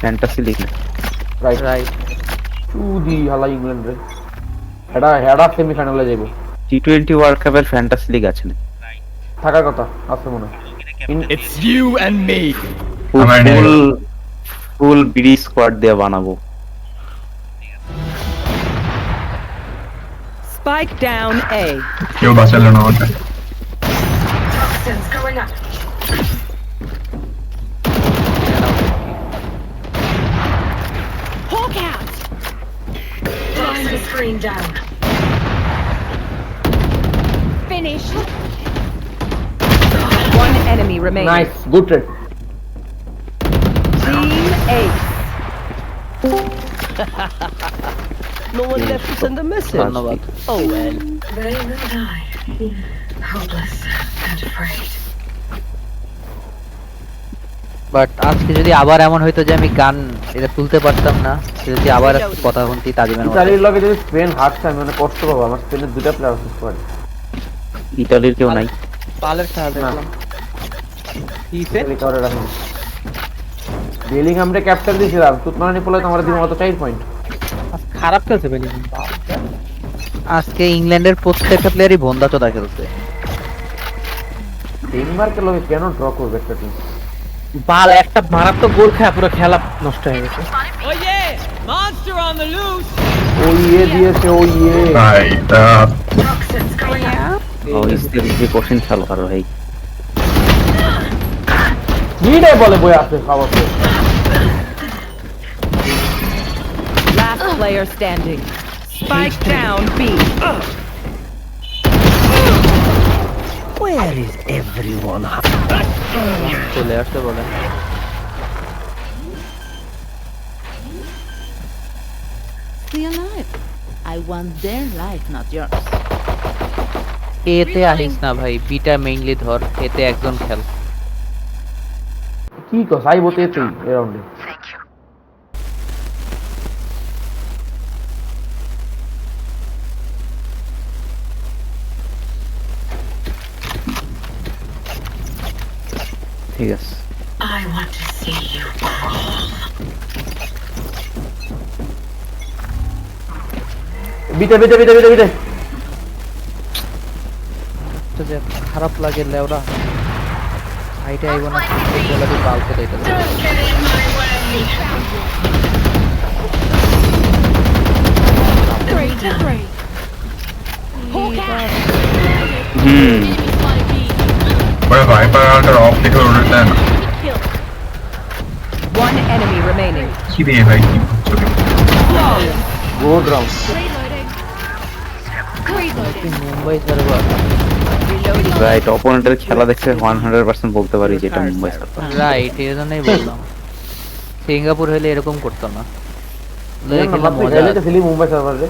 Fantasy league না। Right right. চুদি হালা ইংল্যান্ড রে এটা হেডা সেমিফাইনালে যাইব টি20 ওয়ার্ল্ড কাপের ফ্যান্টাসি লিগ আছে না? থাকার কথা আছে মনে হয় It's you and me. আমার নেই। ফুল ফুল বিডি স্কোয়াড দিয়ে বানাবো। Spike down A. কেউ বাঁচালো না আমাকে। Toxins going up. Hawk out. Toxin screen down. Finished. One enemy remaining. Nice good trade Team Ace. No one left to send a message. ধন্যবাদ। Oh well. They will die. Hopeless and afraid. But আজকে যদি আবার এমন হইতো যে আমি গান এটা তুলতে পারতাম না, যদি আবার কথা শুনতি তাজিমের মতো। ইতালির লগে যদি স্পেন হারছে আমি মানে কষ্ট পাবো আমার স্পেনের দুইটা প্লেয়ার আছে স্কোয়াডে ইতালির কেউ নাই। পালের খেলা দেখলাম। কিসে? ইতালি কাউরে রাখেনি বেলিংহামরে ক্যাপ্টেন দিয়েছিলাম তুতমানি পোলে তোমার দিব মাত্র 4 পয়েন্ট খারাপ খেলছে বেলিংহাম। আজকে ইংল্যান্ডের প্রত্যেকটা প্লেয়ারই ভন্ডা চোদা খেলছে। ডেনমার্কে লগে কেন ড্র করবে একটা টিম বাল একটা মারাত্মক গোল খায় পুরো খেলা নষ্ট হয়ে গেছে। Oh yeah, monster on the loose. ও ইয়ে দিয়েছে ও ইয়ে ভাই তা Toxins going up. ও ইসতিল যে কোশ্চেন চালু করো ভাই। নিডে বলে বই আছে খাবার Last player standing. Spike down B. Where is everyone? চলে আসতে বলে। Stay alive. I want their life, not yours. এতে আহিস না ভাই, বিটা মেইনলি ধর, এতে একজন খেল। কি কস আইবো তো এতেই এই রাউন্ডে ঠিক আছে। I want to see you crawl. বিটে বিটে বিটে বিটে বিটে তো যে খারাপ লাগে লেওরা হাইটে আইব না, বলে বালতে দিতে Don't get in my way. Three to three. Hawk out. হুম ওরে ভাইপার আল্টার অফ থেকে উড়ে দেন। One enemy remaining. কি দিয়ে ভাই কি করছো? Good round Mumbai server. Right, অপোনেন্টের খেলা দেখে 100% বলতে পারি যে এটা মুম্বাই সার্ভার। রাইট, এই জন্যই বললাম সিঙ্গাপুর হলে এরকম করতো না। ফিলি মুম্বাই সার্ভারে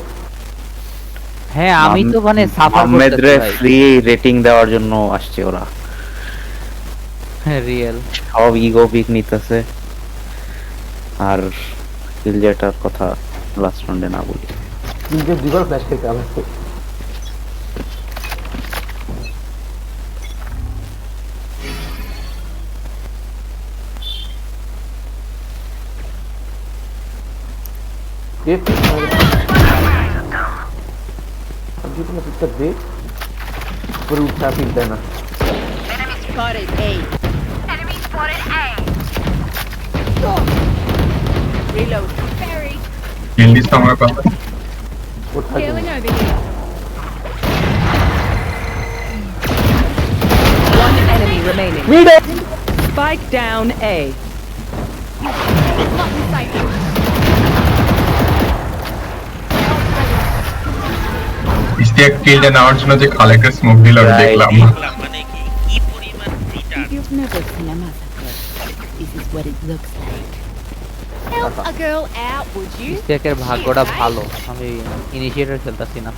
হ্যাঁ আমি তো মানে সাফার আহমেদ রে করতেছি ফ্রি রেটিং দেওয়ার জন্য আসছে ওরা। হ্যাঁ রিয়েল। সব ইগো পিক নিতেছে আর কিলজেটার কথা লাস্ট রাউন্ডে না বলি। তিনটে দুবার ফ্ল্যাশ খেলতে আমার দে পরে উঠা ফিল দেয় না Spotted A. Reload. Buried. English তো আমার কথা। উঠা Healing over here. One enemy remaining. মিডে Spike down A. Istiaq কিলটা নেওয়ার জন্য যে খালেকটা স্মোক দিল আমি দেখলাম। You've never seen a massacre. This is what it looks like. Help a girl out, would you? ইস্তিয়াকের ভাগ্যটা ভালো, আমি ইনিশিয়েটর খেলতাছি না।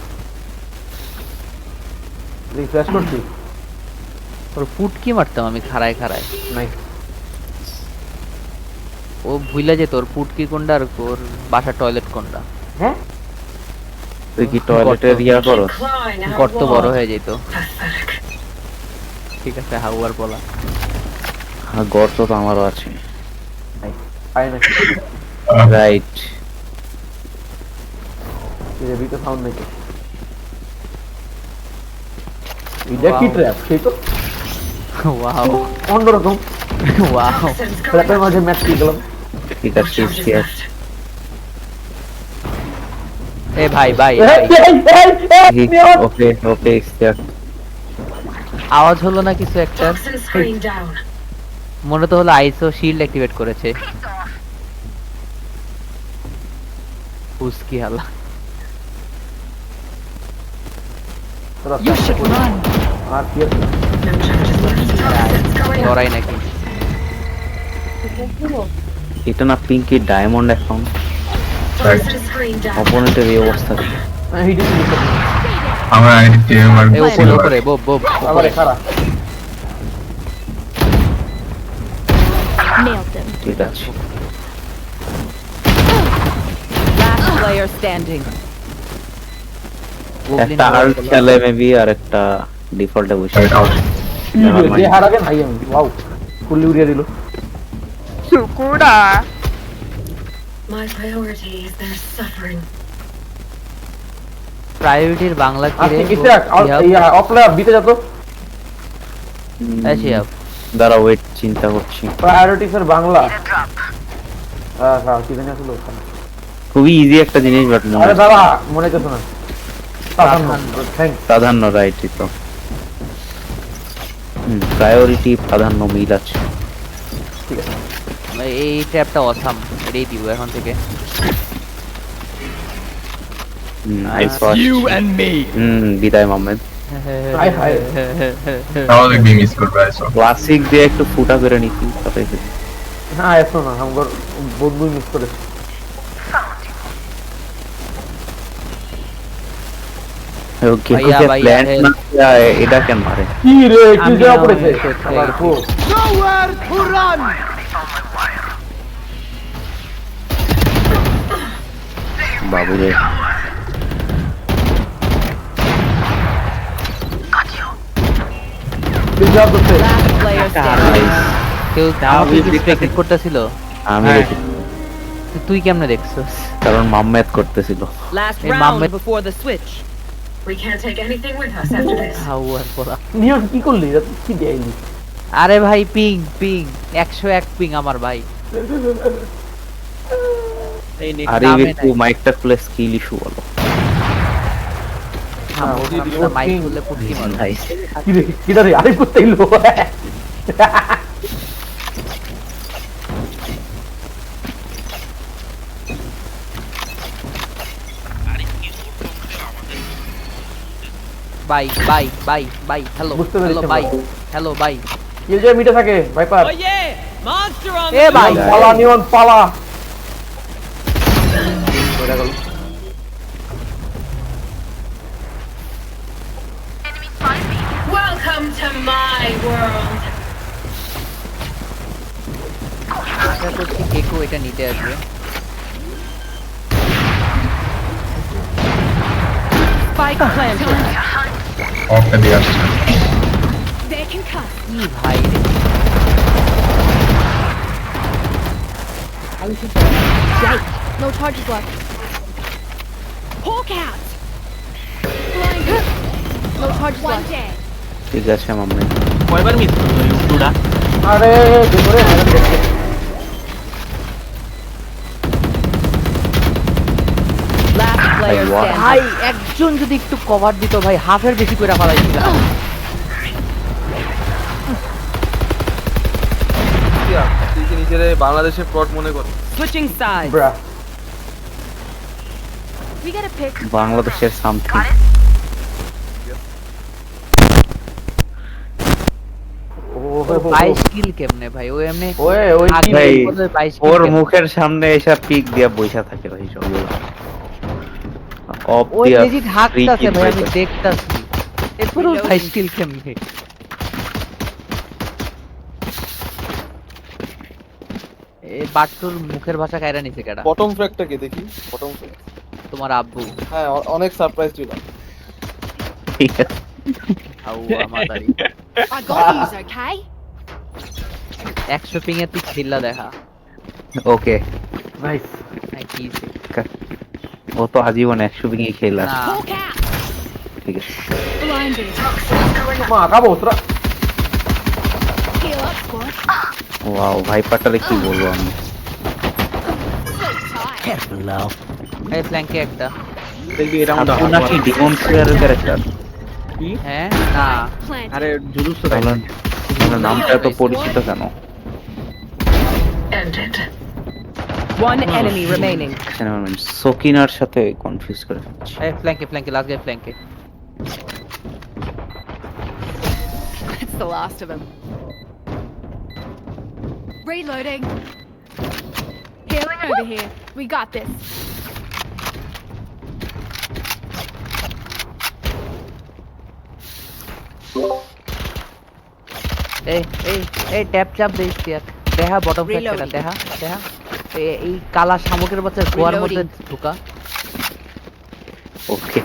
রিফ্রেশ করছি ওর ফুট কি মারতাম আমি খাড়ায় খাড়ায়। নাই ও ভুইলা যেত ওর ফুট কি কোনটা আর ওর বাসার টয়লেট কোনটা। হ্যাঁ তুই কি টয়লেটের ইয়া করো? Clawing out গর্ত বড় হয়ে যেত। Pathetic. ঠিক আছে হাউয়ার বলা। হ্যাঁ, গর্ত তো আমারও আছে। পায় নাকি রাইট ভিতরে সাউন্ড নেই তো এটা কি ট্র্যাপ সেই তো ওয়াও অন্যরকম ওয়াও Toxins going ট্র্যাপের up. মাঝে ম্যাচ কি গেলাম ঠিক No আছে charges left. এ ভাই ভাই ওকে ওকে স্টার্ট আওয়াজ হলো না কিছু একটা Toxin screen down. মনে তো হলো আইসো শিল্ড অ্যাক্টিভেট করেছে উসকি হালা You should run. আর কি আছে? No charges left. Toxins going up. লড়াই নাকি এটা না Pinky diamond account Toxin screen down. অপোনেন্টের এই অবস্থা হিডিং আমার আইডি টিম আর এ উপরে উপরে বোব বোব আবার উপরে খারাপ Nailed them. ঠিক আছে Last player standing. গোবলিন একটা আর্ট খেলে মেবি আর একটা ডিফল্টে বসে যে হারাবে নাই আমি ওয়াও ফুললি উড়িয়ে দিল My priority is their suffering. প্রায়োরিটির Bangla কি রে আচ্ছা ইসরাক অফলার দিতে যত এশিয়াপ দাঁড়া ওয়েট চিন্তা করছি প্রায়োরিটি স্যার বাংলা হ্যাঁ কি জানি আসলে খুবই ইজি একটা জিনিস বাট মনে আরে দাদা মনে করছো না থ্যাংক প্রাধান্য রাইটই তো প্রায়োরিটি প্রাধান্য মিল আছে ঠিক আছে এই ট্যাপটা অসাম এটাই দিব এখন থেকে নাইস You and me. বিদায় মোহাম্মদ হাই হাই তাও দেখবি মিস করবে আইসো ক্লাসিক দিয়ে একটু ফুটা করে নিতি তারপরে না এসো না আমার বন্ধু মিস করে ওকে ভাইয়া, ওকে ভাইয়া, প্ল্যান না এটা কেন মারে কি রে কি আমি দেওয়া না পড়েছে মনে করতে আবার গেছি। খুব Nowhere to run. বাবুরে কি দেওয়া করছে Last player standing. কেউ আমি ডিসট্রাক্টেড করতেছিল আমি হ্যাঁ। রেডি তুই কেমনে দেখছস কারণ মাম্মাত করতেছিল Last Hey, round Mohammed. before the switch. We can't take anything with us after this. How are বলা নিয়ন কি করলি এটা কি দেয়নি আরে ভাই পিং পিং 101 পিং আমার ভাই এই নে আরে একটু মাইকটা খুলে স্কিল ইস্যু বলো মাইক খুলে পুটকি মারো নাইস কি রে কি রে আরে করতে Elo bye bye bye bye hello বুঝতে হ্যালো পেরেছি বাই আমরা। হ্যালো বাই কি যে মিটে থাকে viper Oh yeah, monster on A the ভাই loose. পালা নিয়ন পালা Welcome to my world. আশা করছি কেকও এটা নিতে আসবে Spike planted. অফটা দিয়ে আসছে They can cut. কি ভাই রে Yikes. No charges left. Hawk out. Blinded. No charges left. One dead. ঠিক আছে মাম্মাত কয়বার মিস করলো এই উল্টোটা আরে দেখরে আরে দেখে Last player what? standing. ভাই একজন যদি একটু কভার দিত ভাই হাফের বেশি করে ফালাইছিল তুই কি নিজের বাংলাদেশের প্লট মনে কর Switching sides. Bra We get a pick. বাংলাদেশের সামথিং ও 22 কিল কেমনে ভাই ও এমনি ওই ওই কি ভাই, 22 কিল ওর কেমনে? মুখের সামনে এসে পিক দিয়া বইসা থাকে ভাই সবগুলো অফ ওই দিয়া লেজিট হাঁকতাছে ভাই আমি দেখতাছি এরপরও 22 কিল কেমনে এই বাট্টুর মুখের ভাষা কায়রা নিছে কেডা বটম ফ্র্যাগটা কে দেখি বটম ফ্র্যাগ তোমার আব্বু হ্যাঁ অনেক সারপ্রাইজ ছিলাম ঠিক আছে আউ আমাদারি I got these, okay? 100 ping এ তুই খিল্লা দেখা ওকে, নাইস। নাকি ও তো আজীবন 100 বিঙ্গি খেলা। না Hawk out. ঠিক আছে, Blinded. মা কাবো তোরা। Heal up, squad. ওয়াও ভাইপারটারে কি বলবো আমি। Careful now. এই ফ্ল্যাঙ্কে একটা দেখবি এই রাউন্ড আপনি নাকি ডিমন স্লেয়ারের ক্যারেক্টার? হ্যাঁ না Planted. আরে জুলুস তো তাই তাহলে নামটা এত পরিচিত কেন? Ended. One enemy remaining. সকিনার সাথে কনফিউজ করে ফেলছি। এই ফ্ল্যাঙ্কে লাস্ট গাই ফ্ল্যাঙ্কে It's the last of them. Reloading. Healing over here. We got this. এই ট্যাপ চাপ দিস তুই দেখা বটম ফ্ল্যাঙ্কটা দেখা এই কালা শামুকের বাচ্চার গোয়ার মধ্যে ঢোকা ওকে,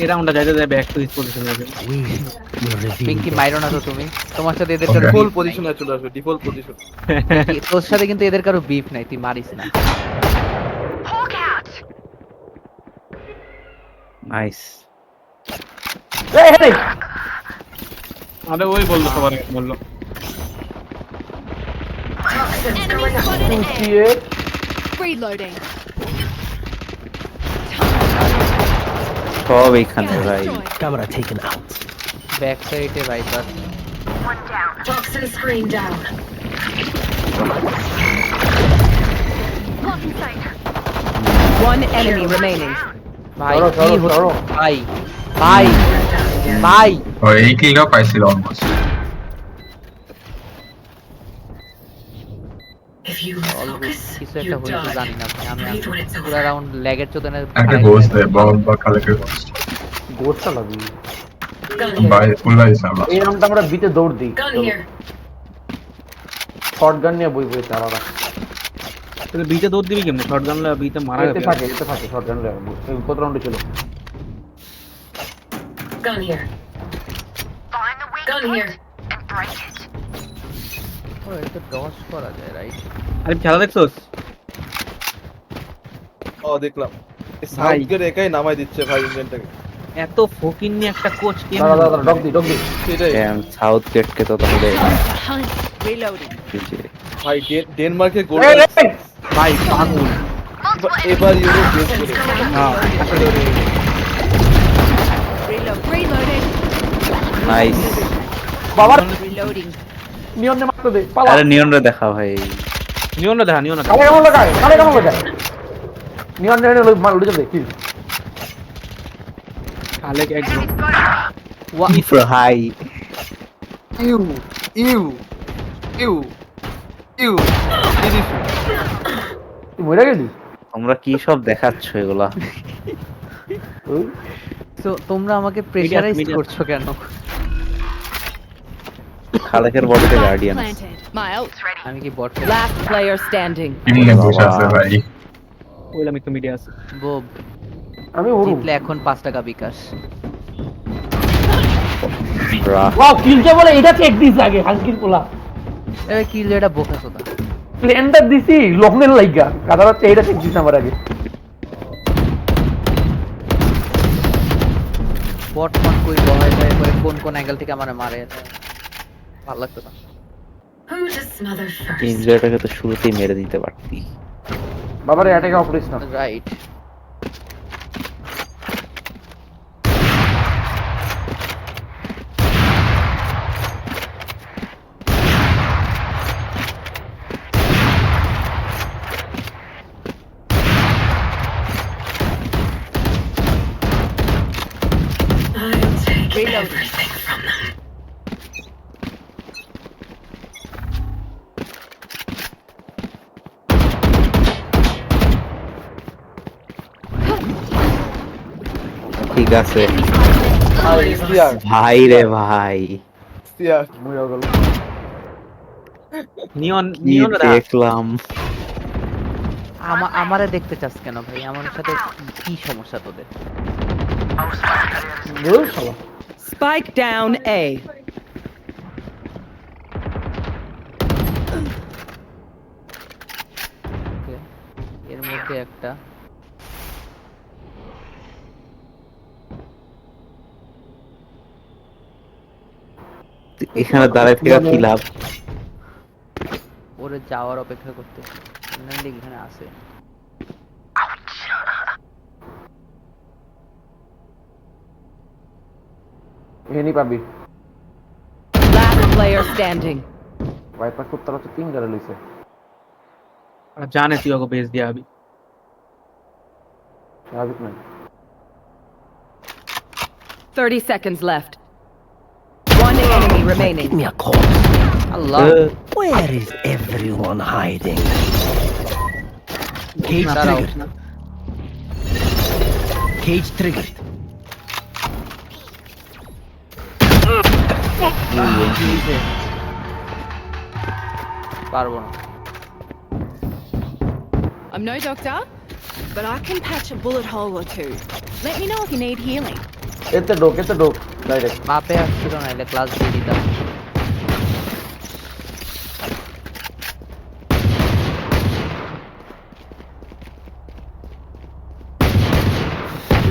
এই রাউন্ডটা যাইতে যায় ব্যাক টু দিস পজিশনে যাবে। We will reveal. পিঙ্কি মাইরো না তো তুমি তোমার সাথে এদের Okay. কারো ডিফল্ট beef পজিশনে চলে আসবে, ডিফল্ট পজিশন। নাই। তোর সাথে কিন্তু এদের কারো বিফ নাই তুই মারিস না নাইস। এই হে আরে ওই বললো সবার আগে বললো Toxins going up. Spotted A. কি Reloading. সব এইখানে ভাই। Camera taken out. ব্যাক সাইডে viper Toxin screen down. Blocking sight. One enemy remaining. ভাই সরো, কি সরো, হলো সরো। ভাই Down again. ভাই ও এই কিলটাও পাইছিল almost. If you lose always focus, কিছু you একটা হয়েছে die. জানি না ভাই আমি Breathe when it's পুরো over. রাউন্ড ল্যাগের চোদনে একটা গোস্ট দে বল বা কালেক্টর গোস্ট গোস্টটা লাগবে। Gun here. বাই ফুল্লাই সালা। এই রাউন্ডটা আমরা বিতে দৌড় দিই। Gun here. শটগান নিয়ে বই চালারা। তাহলে বিতে দৌড় দিবি কেমনে? শটগান লা বিতে মারা এতে যাবে। থাকে শটগান নিয়ে। এই কত রাউন্ডে ছিল? Gun here. Gun here. ও এটা ডস করা যায় রাইট আরে খেলা দেখছস? ও দেখলাম, এই সাউথ গেট একাই নামাই দিচ্ছে ভাই ইংল্যান্ডটাকে। এত ফকিন্নি একটা কোচ কে? দাঁড়া ডগ দি। সেটাই সাউথ গেটকে তো তাহলে Hunt. Reloading. ভাই, ডেনমার্কের গোল এই এই ভাই পাগল। এবার ইউরো বেস করে। হ্যাঁ আসলে Reloading. নাইস। বাবার Reloading. নিয়ন্ত্রণে মারতে দে। পালা। আরে নিয়নরা দেখা ভাই। নিও না দেখা। কালে কেমন লাগায়? নিয়ন্ত্রণে মার উড়ে যাবে কি? আলেক একদম হাই ইউ ইউ ইউ ইউ তুই মরে গেলি? তোমরা কি সব দেখাচ্ছ এগুলা? ওই তো তোমরা আমাকে প্রেসারাইজ Media. করছো কেন খালেকের বডিতে guardian. Planted. My ult's ready. আমি কি বট Last player standing. কিমনে বসে আছে ভাই। ওইলাম একটু মিডিয়া আছে। বোব আমি ওরু। জিতলে এখন 5 টাকা বিকাশ ওয়াও কিলটা বলে এটা চেক দিস আগে হালকির পোলা। এবার কি এটা বোকা সোদা প্লেনটা দিছি লগ্নের লাইগা। কাদা হচ্ছে এটা চেক দিস আমার আগে। বট মন কই বহাই যায় করে কোন অ্যাঙ্গেল থেকে আমারে মারে ভালো লাগতো না Who to smother first? ইন্দ্রিয়াটাকে তো শুরুতেই মেরে দিতে পারতি। বাবারে এটাকে অপারেশন না। Right I'll take everything from them. ঠিক আছে আর স্টিয়ার ভাই রে ভাই, স্টিয়ার মরে গেল। নিয়ন কি দেখা। দেখলাম। আমারে দেখতে চাস কেন ভাই আমার সাথে কি সমস্যা তোদের ওই শালা। Spike down A. ওকে একটা এখানে দাঁড়ায় থেকে কি লাভ? ওরে যাওয়ার অপেক্ষা করতে নাইলে এখানে আছে এখানেই পাবি। Last player standing. ভাইপার কুত্তারা তো 3 গারে লইছে। আর জানে তুই ওকে বেচ দিয়া হবি। স্বাভাবিক না। 30 seconds left. One enemy remaining. Give me a call. Allah Where is everyone hiding? Cage দাঁড়াও। triggered. Cage triggered. পারবো না I'm no doctor, but I can patch a bullet hole or two. Let me know if you need healing. এতে ঢোক direct. বাপে আসছিল না এলে class দিয়ে দিতাম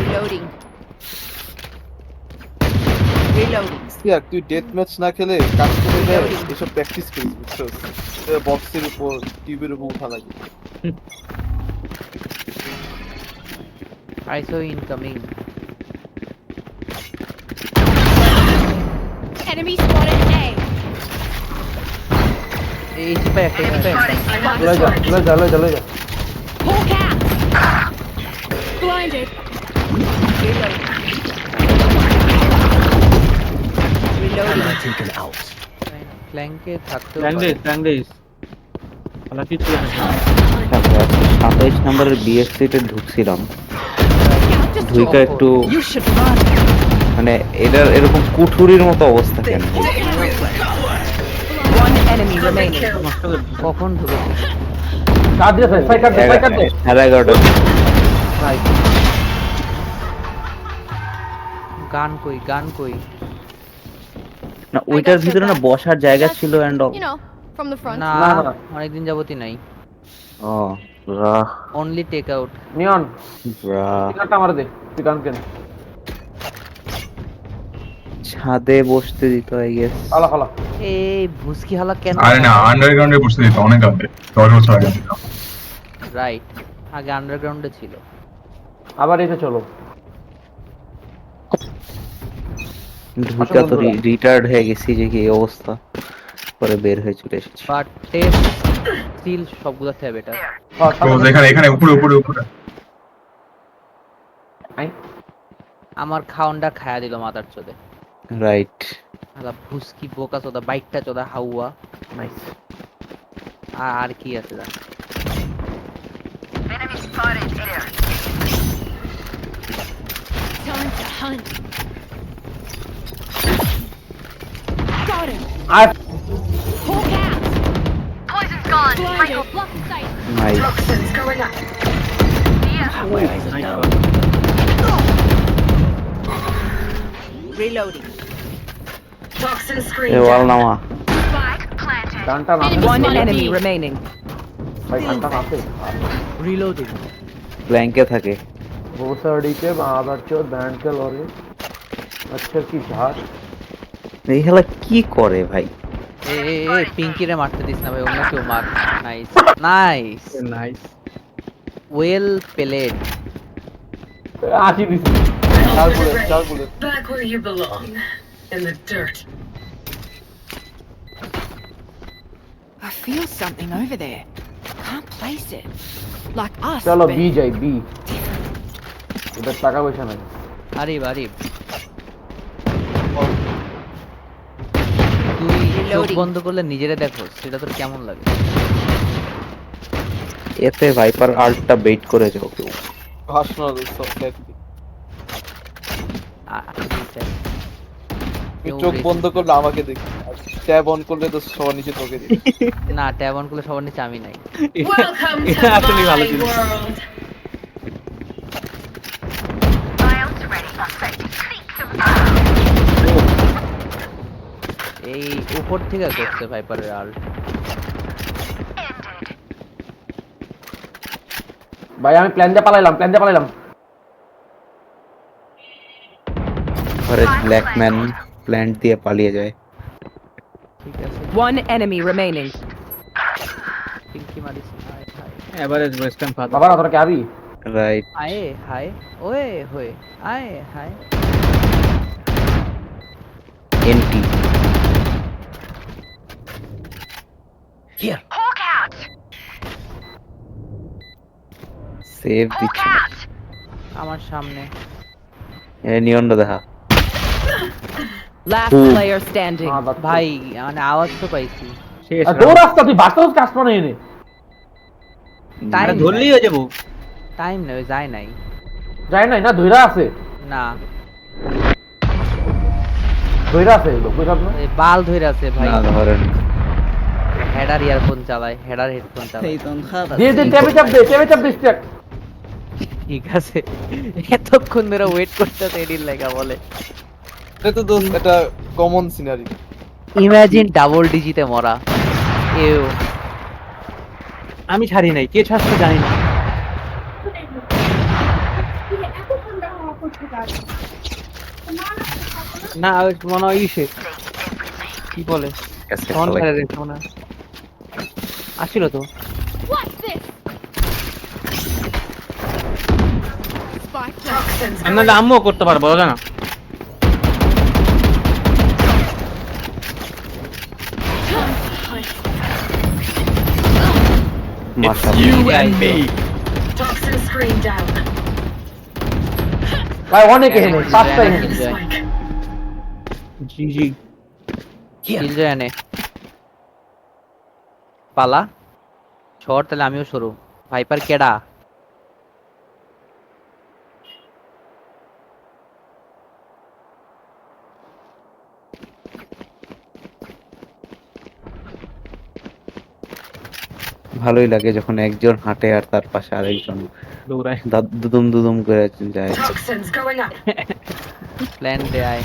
Reloading. Reloading. তুই ডেথ ম্যাচ না খেলে কাজ করে দেয় এসব প্র্যাকটিস করিস বুঝছো বক্সের উপর টিউবের উপর উঠা লাগে আইসো ইনকামিং Enemy spotted A. এই চিপে একটা লই যা। Hawk out. Blinded. Camera taken out. ফ্ল্যাঙ্কে থাকতে ল্যান্ডেজ আলা কি তুই আসিস 27 নম্বরের বিএসসিতে ঢুকছিলাম, ঢুইকা একটু You should run. মানে এটার এরকম কুঠুরির মতো অবস্থা কেন? One enemy remaining. কখন ঢুকে কাট দে সাই কাট দে। 11:30 গান কই না ওইটার ভিতরে না বসার জায়গা ছিল and You know, from the front. না না। অনেকদিন যাবতই নাই ও রাহ অনলি টেক আউট নিয়ন রাহ কিনারটা মার দে। তুই গান কেন? ছাদে বসতে দিত আই গেস। খালা। এই ভুসকি হালা কেন আরে না আন্ডারগ্রাউন্ডে বসে দিত অনেক আগে 10 বছর আগে দিত। রাইট আগে আন্ডারগ্রাউন্ডে ছিল আবার এসে চলো। ঢুকা তো রিটায়ার্ড হয়ে গেছি যে কি অবস্থা, পরে বের হয়ে চলে এসেছি। বাট টেস্ট স্টিল সবগুলো থেকে বেটার তো এখানে উপরে আমার খাওনটা খায়া দিল মাথার চোদে রাইট হালা ভুসকি বোকা চোদা বাইকটা চোদা হাউয়া নাইস। আর কি আছে জান Time to hunt. Got him. আর Hawk out. Poison's gone. Blinded. Block sight. Nice. Toxins going up. My eyes are down. Reloading. Toxin এ screen ওয়াল down. নামা গানটা না One enemy remaining. ভাই গানটা আছে। রিলোডিং ব্ল্যাঙ্কে থাকে। भोसड़ी के बाबर चोद बैंड के लोरे मच्छर की झाड़। এই খেলা কি করে ভাই? এই পিঙ্কিরে মারতে দিস না ভাই অন্য কেউ মার নাইস ওয়েল প্লেড आशी दिस চার bullet Back where you belong. In the dirt. I feel something over there. Can't place it. Like us. चलो but बी जाए बी इधर टाका पैसा नहीं। আরিফ তুই চোখ বন্ধ করলে নিজেরে দেখো সেটা তোর কেমন লাগে এতে ভাইপার আল্টটা বেট করে যাও কেউ। ভাষণ সব চোখ বন্ধ করলে আমাকে দেখি ট্যাব অন করলে তো সবার নিচে তোকে দেখি না ট্যাব অন করলে সবার নিচে আমি নাই Welcome to এটা আসলে ভালো my জিনিস। world. এই উপর থেকে করছে ভাইপারের আল্ট ভাই আমি প্ল্যান দিয়ে পালাইলাম ঘরে ব্ল্যাকম্যান প্ল্যান্ট দিয়ে পালিয়ে যায়। ঠিক আছে One enemy remaining. পিঙ্কি মারিস হায় হায় এভারেজ ওয়েস্টার্ন ফাদার। বাবা না তোরা কি আবি রাইট, আয়ে হায় ওয়ে হোয়ে আয়ে হায় এনটি সেভ দিচ্ছি। আমার সামনে নিয়ন্ড দেখা Last Ooh. player standing. ভাই মানে আওয়াজ তো পাইছি শেষ আর দৌড় রাস্তা তুই বাস্তব কাজ করে এনে টাইম ধরলেই হয়ে যাবো। টাইম নেই যায় নাই যায় নাই না ধইরা আছে না লোক বুঝাব না এই বাল ধরে আছে ভাই না ধরেন। হেডার ইয়ারফোন চালায় হেডার হেডফোন চালায় দিয়ে টেপে চাপ দে স্ট্যাক ঠিক আছে এতক্ষণ ধরে ওয়েট করতেছে এডির লেখা বলে এটা তো দোস্ত একটা কমন সিনারি। ইমাজিন ডাবল ডিজিটে মরা এও আমি ছাড়ি নাই, কে ছাড়ছে জানি না। না ওই মনে হয় ইসে কি বলে কাছে ফোন ফলাই। করে রেখে মনে হয়। আসছিল তো আমি নাহলে আম্মুও করতে পারবো বলো না। মাশাআল্লাহ। Toxin screen down. ভাই অনেক এনে পাঁচটা এনে জি জি কিল জয়নে পালা শর্ট তাহলে আমিও শুরু ভাইপার কেডা ভালোই লাগে যখন একজন হাঁটে আর তার পাশে আরেকজন দৌড়ায়। দুদুম দুদুম করে যায়। Toxins going up. প্ল্যান দেয়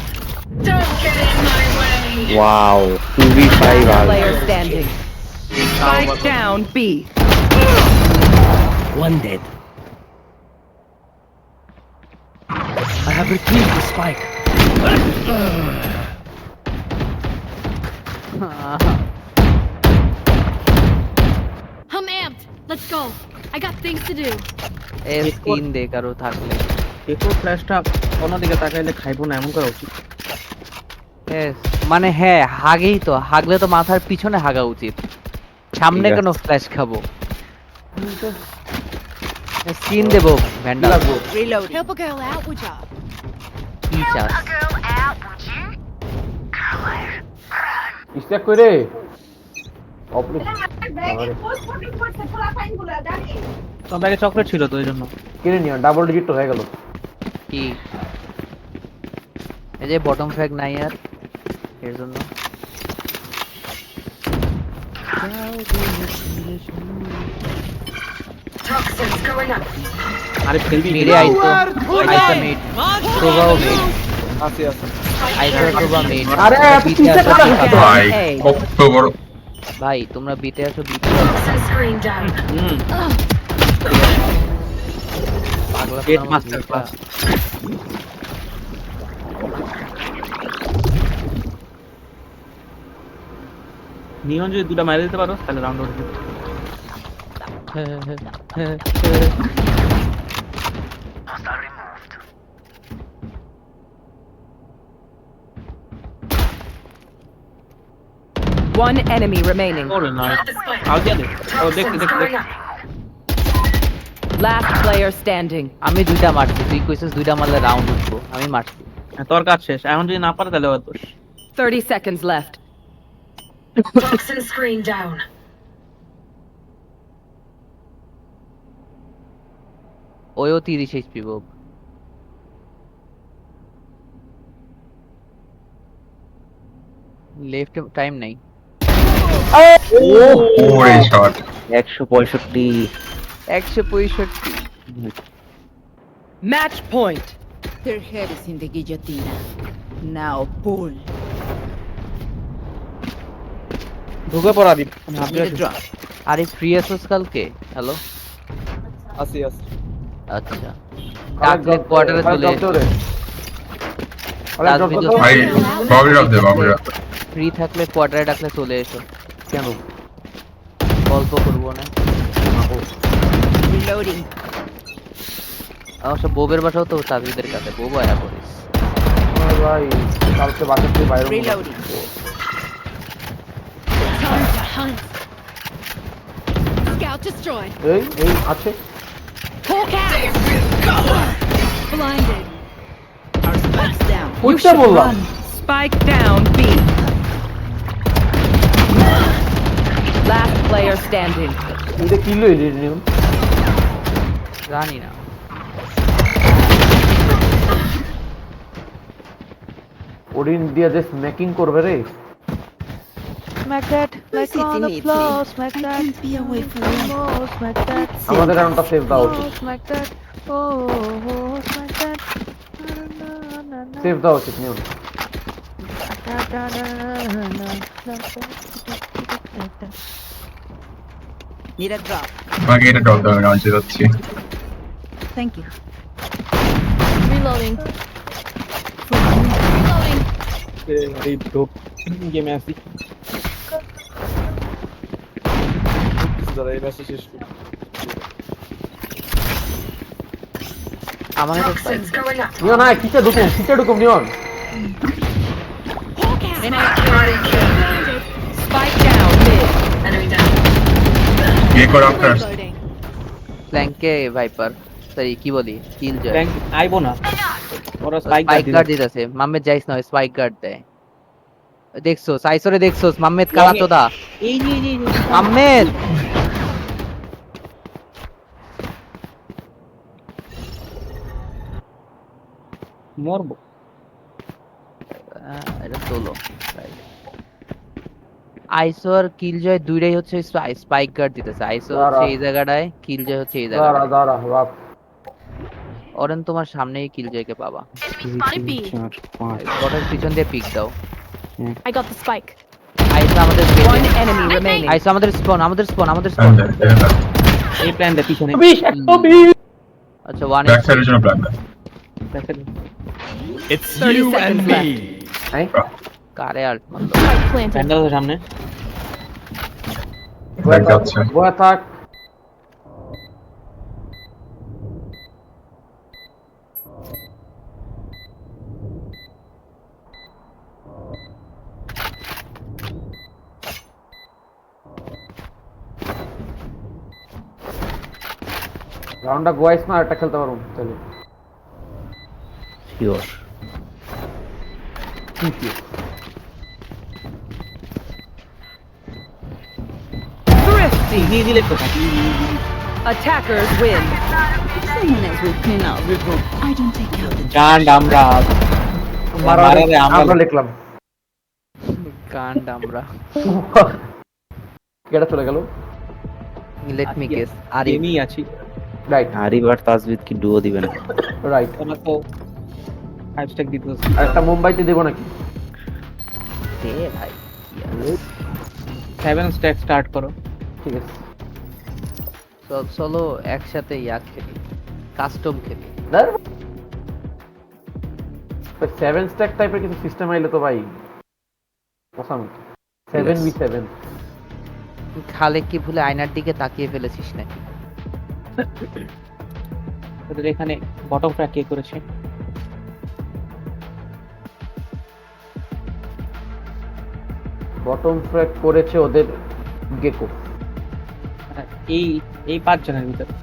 Don't get in my way. Wow 2v5 আর Player standing. Spike down B. One dead. I have retrieved the spike. I'm amped. Let's go. I got things to do. এ skin দে কারো থাকলে দেখো ফ্ল্যাশটা অন্যদিকে তাকাইলে খাইবো না, এমন করা উচিত। Yes, মানে হ্যাঁ হাগেই তো হাগলে তো মাথার পিছনে হাগা উচিত সামনে ঠিক আছে। কেন ফ্ল্যাশ খাবো স্কিন দেবো vandal Reload. Help a girl out, would ya? কি চাস স্ট্যাক কইরে অপরে তো ব্যাগে চকলেট ছিল তো এই জন্য। কিনে নিও ডাবল ডিজিট তো হয়ে গেল কি এই যে বটম ফ্যাগ নাই আর এর জন্য Toxins going up. আরে ফেলবি মিডে আইতো আইতো মিড প্রভাও মিড আছে আইতো প্রভা মিড আরে পিছে কাটা ভাই কত বড় ভাই তোমরা বিতে আছো বিতে Toxin screen down. পাগলা গেট মাস্টার ক্লাস। নিয়ন যদি দুটা মাইরে দিতে পারো তাহলে রাউন্ড ওঠে। One enemy remaining. ওরে না The spike. আউ দিয়া দে। ও দেখ Toxins দেখ going দেখ। up. Last player standing. আমি দুইটা মারছি তুই কইছিস দুইটা মারলে রাউন্ড উঠবো আমি মারছি হ্যাঁ, তোর কাজ শেষ, এখন যদি না পারে তাহলে ওর দোষ। 30 seconds left. Toxin screen down. ওয়ও 30 HP Bob left time নাই ওরে shot 165 165 Match point. Their head is in the guillotine. Now pull. ঢুকে পড়া দিই আমি হাত দিয়ে আরে ফ্রি আসোস কালকে হ্যালো আসি আসি। আচ্ছা ডাকলে কোয়ার্টারে চলে তাজবিদ ভাই বাবরি রাখ দে, বাবরি রাখ। ফ্রি থাকলে কোয়ার্টারে ডাকলে চলে এসো, কেন? গল্প করবো না। Reloading. অবশ্য বোবের বাসাও তো তাজবিদের কাছে, বউ আয়া করিস। ভাই কালকে বাসা থেকে বাইরে Reloading. Time to hunt. Scout destroyed. এই আছে Hawk out. Blinded. Our spike's down. ওইটা বললাম। Spike down B. Last player standing. এটা কি লইলি নিয়ম? জানি না। ওডিন দিয়ে যে স্ম্যাকিং করবে রে। Smack that like City on the needs floor, me. smack I that. can't be away for long. Oh, smack that. আমাদের রাউন্ডটা সেভ দাও উচিত। Smack that. Oh, smack that. Save দাও উচিত নিয়ম। Need a drop. আমাকে এটা ডল দাও, আমি যাচ্ছি। Thank you. Reloading. Reloading. এই ডোপ গেমে আসি। দাঁড়া এই ম্যাচটা শেষ করি। আমার নিয়ন না কিচে ঢুকুম নিয়ন। Hawk out. Blinded. Spike down mid. কে কর আফটার Reloading. ফ্ল্যাঙ্কে ভাইপার, সরি কি বলি, কিল জয়। ট্যাঙ্ক আইবো না, ওরা স্পাইক স্পাইক গার্ড দিতেছে, মাম্মেদ যাইস না, স্পাইক গার্ড দেয়। দেখছো সাইসরে দেখছো, মাম্মেদ কালা তোদা, এই যে মাম্মেদ মরবো। এটা সোলো। আইসো আর কিল জয় দুইটাই হচ্ছে স্পাইক গার্ড দিতেছে। আইসো হচ্ছে এই জায়গাটায়, কিল জয় হচ্ছে এই জায়গাটায়। দাঁড়া বাপ। অরেন তোমার সামনেই কিল জয়কে পাবা। Spotted B. বটের পিছন দিয়ে পিক দাও। I got the spike. আইসো আমাদের One enemy remaining. আইসো আমাদের স্পন। এই প্ল্যান দে পিছনে। আচ্ছা ওয়ান ব্যাক সাইডের জন্য প্ল্যান দে। 30 seconds left. কারে আল্ট মারলো। Spike planted. প্যান্ডেল সামনে। ব্যাক যাচ্ছে। বয়া থাক। রাউন্ডটা গোয়াইস না একটা খেলতে পারবো তাহলে। শিওর। Thrifty. দিয়ে দিলে তো Attackers win. Someone else will clean out the room. I don't take out the গান্ড আমরা মারারে আমরা আমরা লিখলাম। কান্ড আমরা। কেডা চলে গেল? Let me guess. আরে গেমই আছি। রাইট আরিবার তাজবিদ কি ডুও দিবেন? রাইট। ওরা তো 5 স্ট্যাক দিতে হচ্ছে। আর একটা মুম্বাইতে দেব নাকি? দে ভাই। 7 স্ট্যাক স্টার্ট করো। ঠিক আছে। চলো একসাথে খেলি, কাস্টম খেলি। 7 স্ট্যাক টাইপের কিছু সিস্টেম আইলে তো ভাই পছন্দ। 7v7 খালে কি ভুলে আয়নার দিকে তাকিয়ে ফেলেছিস নাকি? ওদের এখানে বটম ট্র্যাক কে করেছে? বটম ট্র্যাক করেছে ওদের গেকো। এই 5 জনের ভিতরে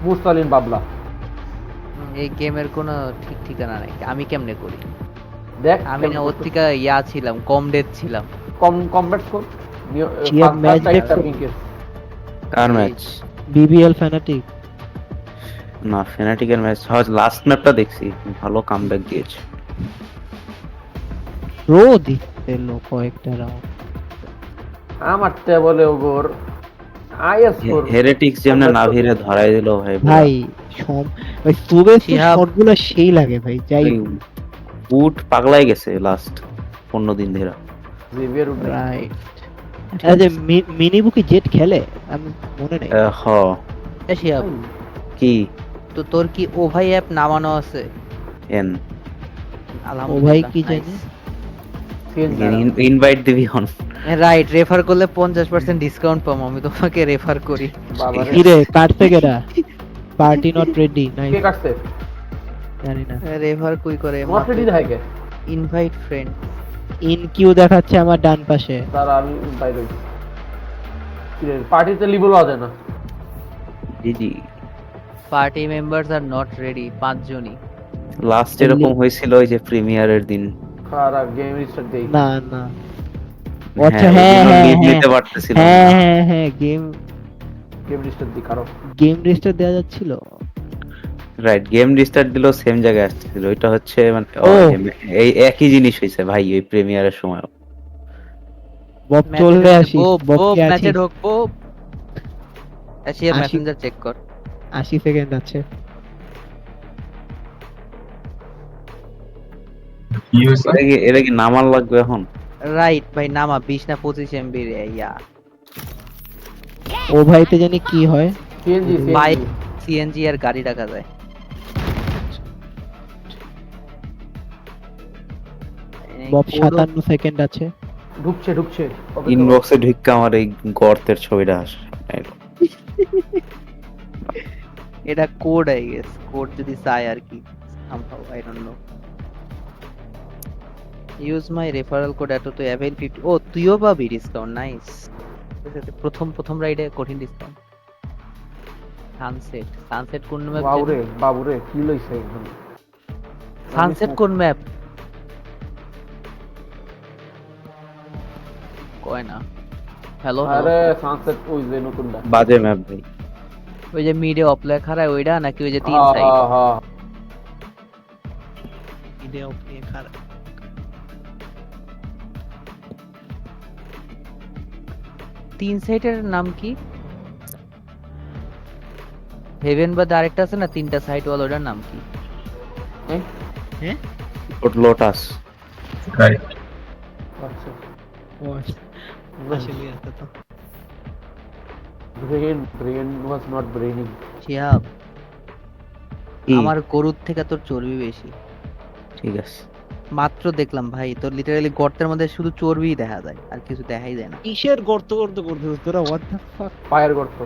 মুস্তালিন বাবলা। এই গেমের কোনো ঠিক ঠিকানা নাই, আমি কেমনে করি? দেখ আমি না ওর থেকে ছিলাম, কম ডেথ ছিলাম। কমব্যাট স্কোর কার ম্যাচ? বিবিএল ফ্যানাটিক না, ফেনাটিকের ম্যাচ লাস্ট ম্যাপটা দেখছি, ভালো কামব্যাক দিয়েছে। রো দিতে লো কয়েকটা রাউন্ড আমার তে বলে ওগোর আইএস স্কোর হেরেটিক্স যেমন নাভিরে ধরাই দিল ভাই। ভাই ওই সুবে শিহাব। শটগুলো সেই লাগে ভাই। যাই বুট পাগলাই গেছে লাস্ট 15 দিন ধরে। Xavier right. আরে মিনি বুকি জেট খেলে আমি মনে নেই। হ শিহাব, কি তো তোর কি ও ভাই অ্যাপ নামানো আছে? এন আলহামদুলিল্লাহ। ভাই কি জানি? ইনভাইট দিবি হন রাইট, রেফার করলে 50% ডিসকাউন্ট পাবো, আমি তোমাকে রেফার করি। বাবা রে। কি রে কাটতে গেরা? পার্টি নট রেডি নাই কে কাটছে? জানি না। রেফার কই করে? নট রেডি দেখায় কে? Invite friend. ইন কিউ দেখাচ্ছে আমার ডান পাশে। তারা আমি বাইরে হইছি। কি রে, পার্টিতে লিবল আছে না? জি জি party members are not ready, 5 জনই। লাস্ট এরকম হয়েছিল ওই যে প্রিমিয়ারের দিন খারাপ গেম রিস্টার্ট দেই। না না। আচ্ছা হ্যাঁ হ্যাঁ হ্যাঁ লিড হ্যাঁ নিতে পারতেছিল না। হ্যাঁ হ্যাঁ হ্যাঁ গেম রিস্টার্ট দিই কারো। গেম রেজিস্টার দেওয়া যাচ্ছিল। রাইট গেম রিস্টার্ট দিলো সেম জায়গায় আসছিল, ওইটা হচ্ছে মানে ও। এই একই জিনিস হয়েছে ভাই ওই প্রিমিয়ারের সময়। বব চলবে আসি, বব কি ম্যাচে আছিস? ঢুকবো। মেসেঞ্জার চেক কর। 80 সেকেন্ড আছে। কি হয়েছে? এটা কি নামার লাগবে এখন? রাইট ভাই, নামা 20 না 25 এমবি রে ইয়া। ও ভাইতে জানি কি হয়। সিএনজি বাইক, সিএনজি আর গাড়ি রাখা যায়। বব 57 সেকেন্ড আছে। ঢুকছে ঢুকছে। ইনবক্সে ঢুকে আমার এই গর্তের ছবিটা আসে। এটা কোড আই গেস, কোড যদি চাই আর কি, somehow I don't know. Use my referral code এত তো avail 50। ও তুইও পাবি ডিসকাউন্ট, নাইস। প্রথম রাইডে কঠিন ডিসকাউন্ট। সানসেট কোন ম্যাপ? বাবুরে কি লইছে এখানে? সানসেট কোন ম্যাপ? কয় না। হ্যালো আরে সানসেট ওই যে নতুনটা। বাজে ম্যাপ ভাই। ওই যে মিডে অপলাই খারাপ ওইটা নাকি ওই যে 3 সাইড? হ্যাঁ ভিডিও ওকে খারাপ। 3 সাইডের নাম কি? হেভেন বা আরেকটা আছে না 3টা সাইড ওয়ালা, ওটার নাম কি? লোটাস। রাইট। আচ্ছা। ও আসলে এটা তো ব্রেন ওয়াজ নট ব্রেনিং। শিহাব, কি? আমার গরুর থেকে তোর চর্বি বেশি। ঠিক আছে মাত্র দেখলাম ভাই, তোর লিটারালি গর্তের মধ্যে শুধু চর্বিই দেখা যায়, আর কিছু দেখাই যায় না। কিসের গর্ত গর্ত করতে তোরা? What the fuck? পায়ের গর্ত।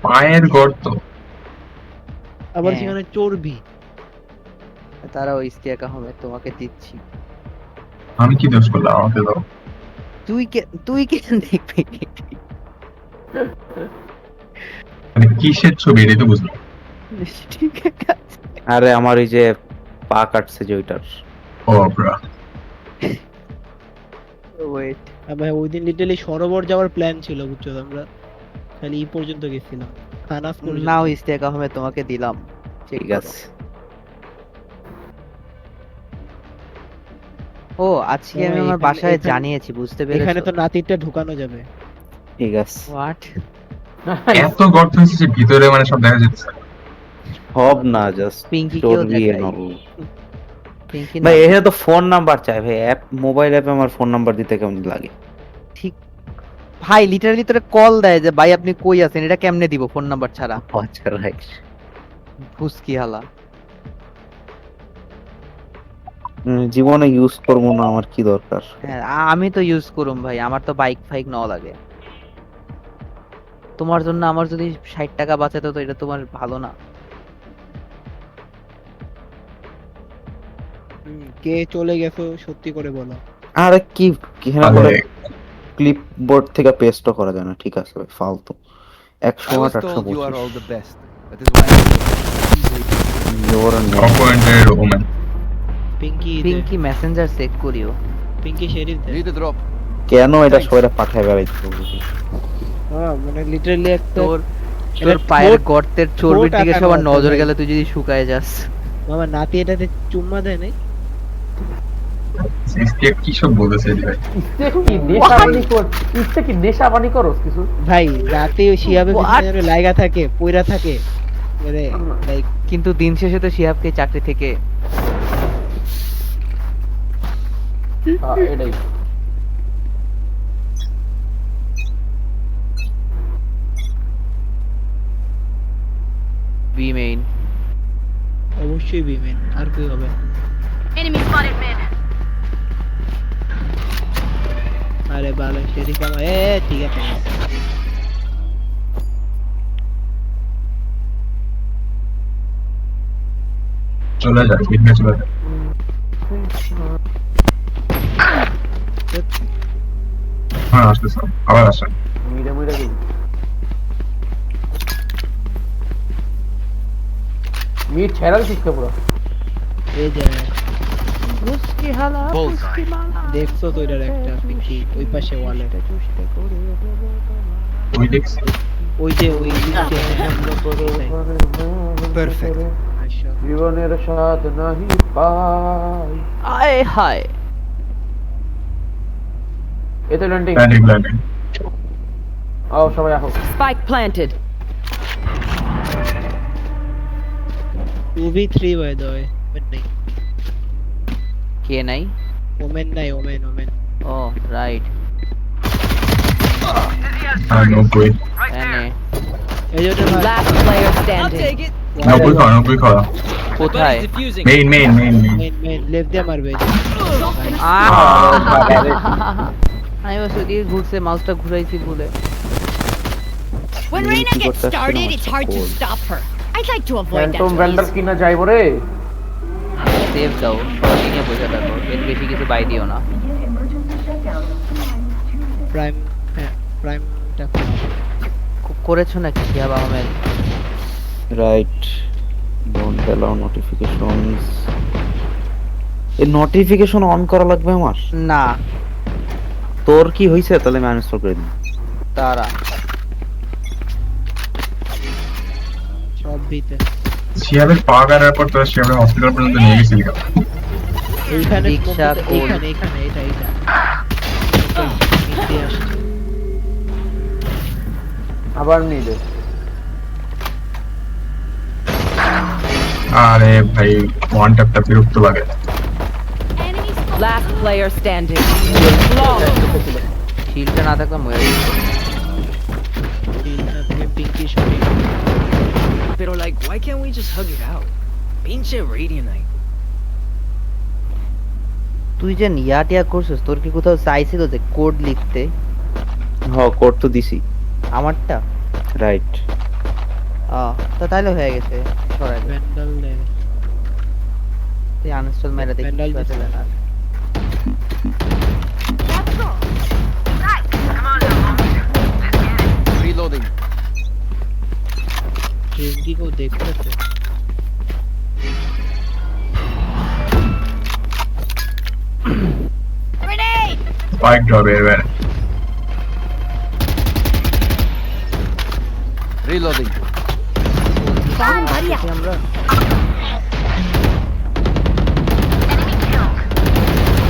পায়ের গর্ত? আবার হ্যাঁ। সেখানে চর্বি। তারা ওই ইস্তিয়াক আহমেদ, তোমাকে দিচ্ছি। আমি কি দোষ করলাম? আমাকে দাও। তুই কেন দেখবি? মানে কিসের ছবি এটা তো বুঝলাম। ঠিক আছে। আরে আমার এই যে পা কাটছে যে ওইটার। ও ব্রা। ওয়েট, ভাই ওই দিন লিটারালি সরোবর যাওয়ার প্ল্যান ছিল বুঝছো, আমরা খালি এই পর্যন্ত গেছিলাম, খানাস পর্যন্ত। নাও ইস্তিয়াক আহমেদ তোমাকে দিলাম। ঠিক আছে ও আজকে আমি ও, আমার এখানে- বাসায় এখানে- জানিয়েছি, বুঝতে পেরেছো? এখানে তো নাতিরটা ঢুকানো যাবে। ঠিক আছে হোয়াট? এত গর্ত হয়েছে যে ভিতরে মানে সব দেখা যাচ্ছে। সব না জাস্ট পিঙ্কি কেও চর্বি দেখাই। and all। পিঙ্কি ভাই এখানে তো ফোন নাম্বার চাই ভাই, অ্যাপ মোবাইল অ্যাপে আমার ফোন নাম্বার দিতে কেমন লাগে? ঠিক ভাই, লিটারালি তোরে কল দেয় যে ভাই আপনি কই আছেন, এটা কেমনে দিব ফোন নাম্বার ছাড়া? আচ্ছা রাইট। ফুসকি হালা। জীবনে ইউজ করবো না, আমার কি দরকার? হ্যাঁ আমি তো ইউজ করুম ভাই, আমার তো বাইক ফাইক নেওয়া লাগে। তোমার জন্য আমার যদি 60 টাকা বাঁচাতো তো এটা তোমার ভালো না? কে চলে গেছো সত্যি করে বলো। আরে কি এখানে আরে, করে ক্লিপ বোর্ড থেকে পেস্টও করা যায় না। ঠিক আছে ভাই, ফালতু 100 appointed woman. Pinky Pinky messenger check করিও। পিঙ্কি শেরিফ কেন এটা সবাই পাঠায় বেড়াইতে হবে? হ্যাঁ মানে লিটারালি একটা তোর এটা তোর পায়ের ঠোঁট- গর্তের চর্বির ঠোঁট দিকে আঁকানো সবার আছে নজর ভাই। গেলে তুই যদি শুকায় যাস। মামা নাতি এটাতে চুম্মা দেয় নাই? সিস্টেম কি সব বলতেছে রে ভাই? ইচ্ছে কি নেশা পানি করস কিছু? ভাই রাতে ওই শিয়াবে What? পিছনে লাগা থাকে, পয়রা থাকে মানে লাইক কিন্তু দিন শেষে তো শিহাবকে চাকরি থেকে এটাই অবশ্যই বিমেন, আর কি হবে? Enemy spotted mid. আরে ভালো সেটি কামা ঠিক আছে। চলে যায়, মিডে চলে যায়। হ্যাঁ আসতেছে, আবার আসছে। মিডে মিডে গেল। মিড ছেড়াল কিসকে পুরো? এই যে মুস্কি হালা মুস্কি মালা দেখছো তো এটার একটা পিকি ওই পাশে ওয়ালে, ওই দেখছি। ওই যে ওই দিকে পারফেক্ট। জীবনের স্বাদ নাহি পাই। আয় হায় এতে ল্যান্ডিং। Blending blending. আও সবাই আহো। Spike planted. 2v3 by the way, Omen নাই, কে নাই? ওমেন নাই, ওমেন ওমেন। ও রাইট, হ্যাঁ নব্বই। এনে এই যে ওটা Last player standing. নব্বই খাওয়া, নব্বই খাওয়া। কোথায়? Main main main main. Main main left দিয়ে মারবে। আমি বসে দিয়ে ঘুরছে, মাউসটা ঘুরাইছি ভুলে। When You Reina need to gets go test started, them it's out, hard to cold. stop her. I'd like to avoid that. Phantom van der please. কিনা যাইবো রে। সেভ দাও, সবাই নিয়ে বসে থাকো, এর বেশি কিছু বাই দিও না। প্রাইম, হ্যাঁ প্রাইমটা করেছো নাকি Shihab Ahmed? Right, don't allow notifications. এই নোটিফিকেশন অন করা লাগবে আমার? না, তোর কি হইছে? তাহলে আমি আনইনস্টল করে দিই। তারা সব ভিতরে। শিয়াবের পা গাড়ার পর তোরা শিয়াবের হসপিটাল পর্যন্ত নিয়ে গেছিলি কেন? এইখানে দীক্ষা কোল। এইখানে এইখানে এটা এটা নিচে আসছে। আবার নিদে। আরে ভাই ওয়ান ট্যাপটা বিরক্ত লাগে। Enemy spotted. Last player standing. Flawless. শিলটা না থাকলে মরে যেত। এইটা থেকে পিঙ্কি শরীর। Pero like, why can't we just hug it out? Pinche Radianite. তুই যে নিয়াটিয়া করছিস, তোর কি কোথাও চাইছিল যে কোড লিখতে? হ্যাঁ, কোড তো দিছি। আমারটা রাইট। তো তাহলে হয়ে গেছে, সরাই দে। ভ্যান্ডাল দেয়। তুই আনইনস্টল মেরে দেখি Vandal কিছু আছে দিছে। না। Reloading. পিঙ্কি কেউ দেখতেছে? Grenade! স্পাইক ড্রপ এর Reloading. Somebody দেখি আমরা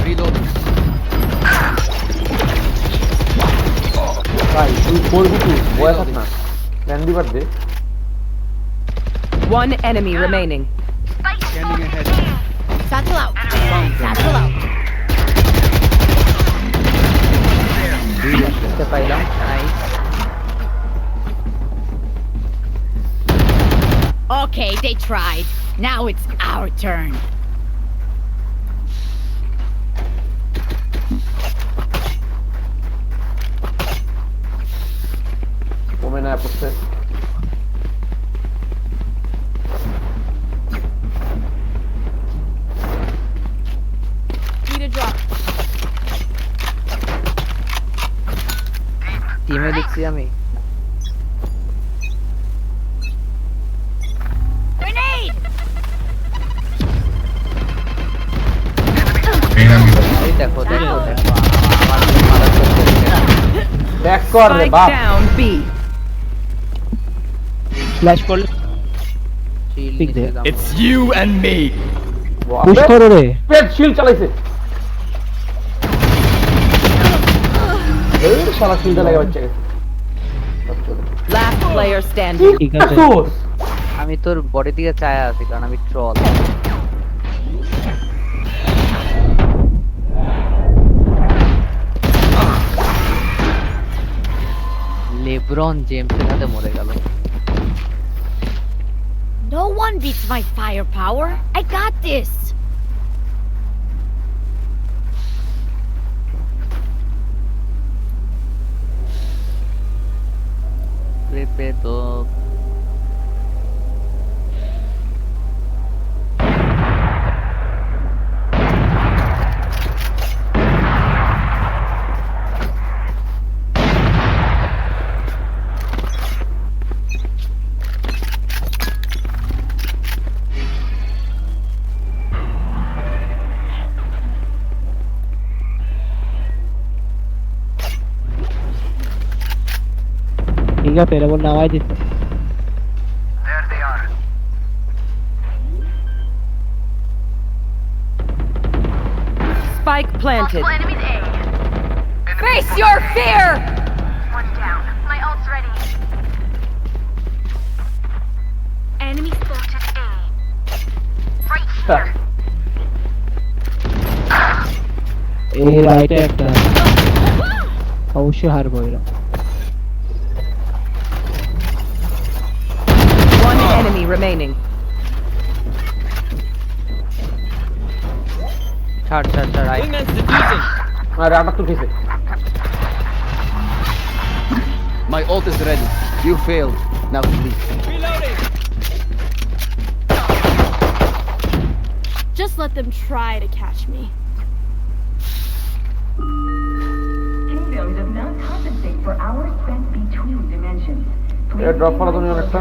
Reloading. ভাই তুই করবি কি? বয়া থাক না। ল্যান্ডি বাদ দে। One enemy remaining. Satchel out. Satchel out. দেখতে পাইলাম। Nice. Okay, they tried. Now it's our turn. Women আয় পড়ছে। Need a drop. টিমে লিখছি আমি। Grenade! এই দেখো দেখো দেখো আমার মাথা চলছে। ব্যাক কর রে Spike বাপ। down B. ফ্ল্যাশ করলে শিল্ড Pick নিচে দাও। It's you and me. Push করো রে। পেট শিল চালাইছে। এই শালা শিলটা লাগে বাচ্চা গেছে। Last player standing. ঠিক আছে। আমি তোর বডি দিকে চায়া আছি কারণ আমি ট্রল। লেব্রন জেমসের হাতে মরে গেল। No one beats my firepower. I got this. Respeto. ঠিক আছে এটা বল নামাই দিতে Spike planted. Face your fear! One down. My ult's ready. Enemy spotted A. Right here. এই রাইটে একটা অবশ্যই হারবো এরা One enemy remaining. ছাড় রাইট আরে আটা তো খেয়েছে। My ult is ready. You failed. Now please. Just let them try to catch me. A drop করা তুমি অনেকটা।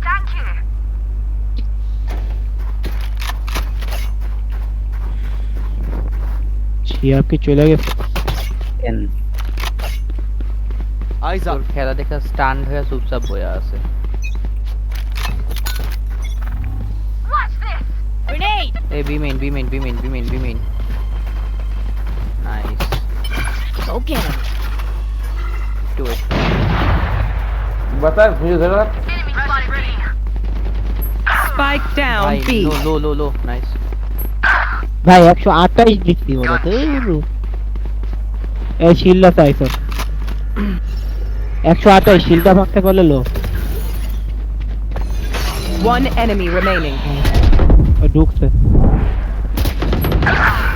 Thank you. শিয়াব কি চলে গেছে N Eyes তোর up. খেলা দেখা স্টান্ড হয়ে চুপচাপ বয়ে আছে Watch this. Grenade! এই বিমেন নাইস Go get him. টু ইট বাতা ভিডিও ধরে রাখ। Enemy spotted B. Spike down ভাই B. লো নাইস ভাই 128 দিচ্ছি ওরা তো এই শিল্ডটা চাইছো 128 শিল্ডটা ভাঙতে পারলে লো One enemy remaining. ও ঢুকছে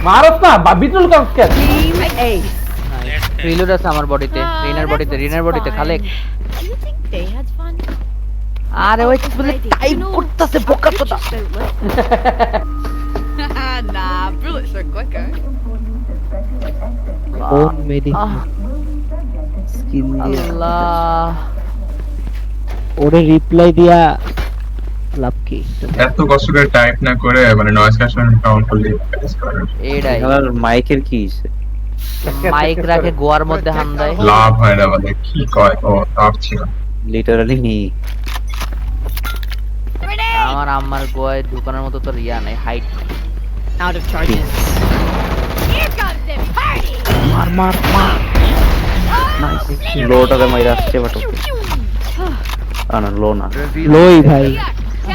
মারত না বা বিটুল কাউকে। Team Ace. রিলোড আছে আমার বডিতে রিনার বডিতে Khalek Do you think they had fun? আরে ওই বলে টাইপ করতেছে বোকা কথা Nah, bullets are quicker. কোন মেডিসিন স্কিন দিয়ে আল্লাহ ওরে রিপ্লাই দিয়া লাভ কি এত কষ্ট করে টাইপ না করে মানে নয়েজ ক্যান্সেলিং অন করলে এটাই আর মাইকের কি হইছে মাইক রাখে গোয়ার মধ্যে হান দেয় লাভ হয় না বলে কি কয় ও তার ছিল লিটারালি নি আমার আম্মার গোয়ায় ঢুকানোর মতো তো রিয়া নাই height Out of charges. Here comes the party! মার নাইস লোটারে মাইরা আসছে বাট ওকে না লো না লই ভাই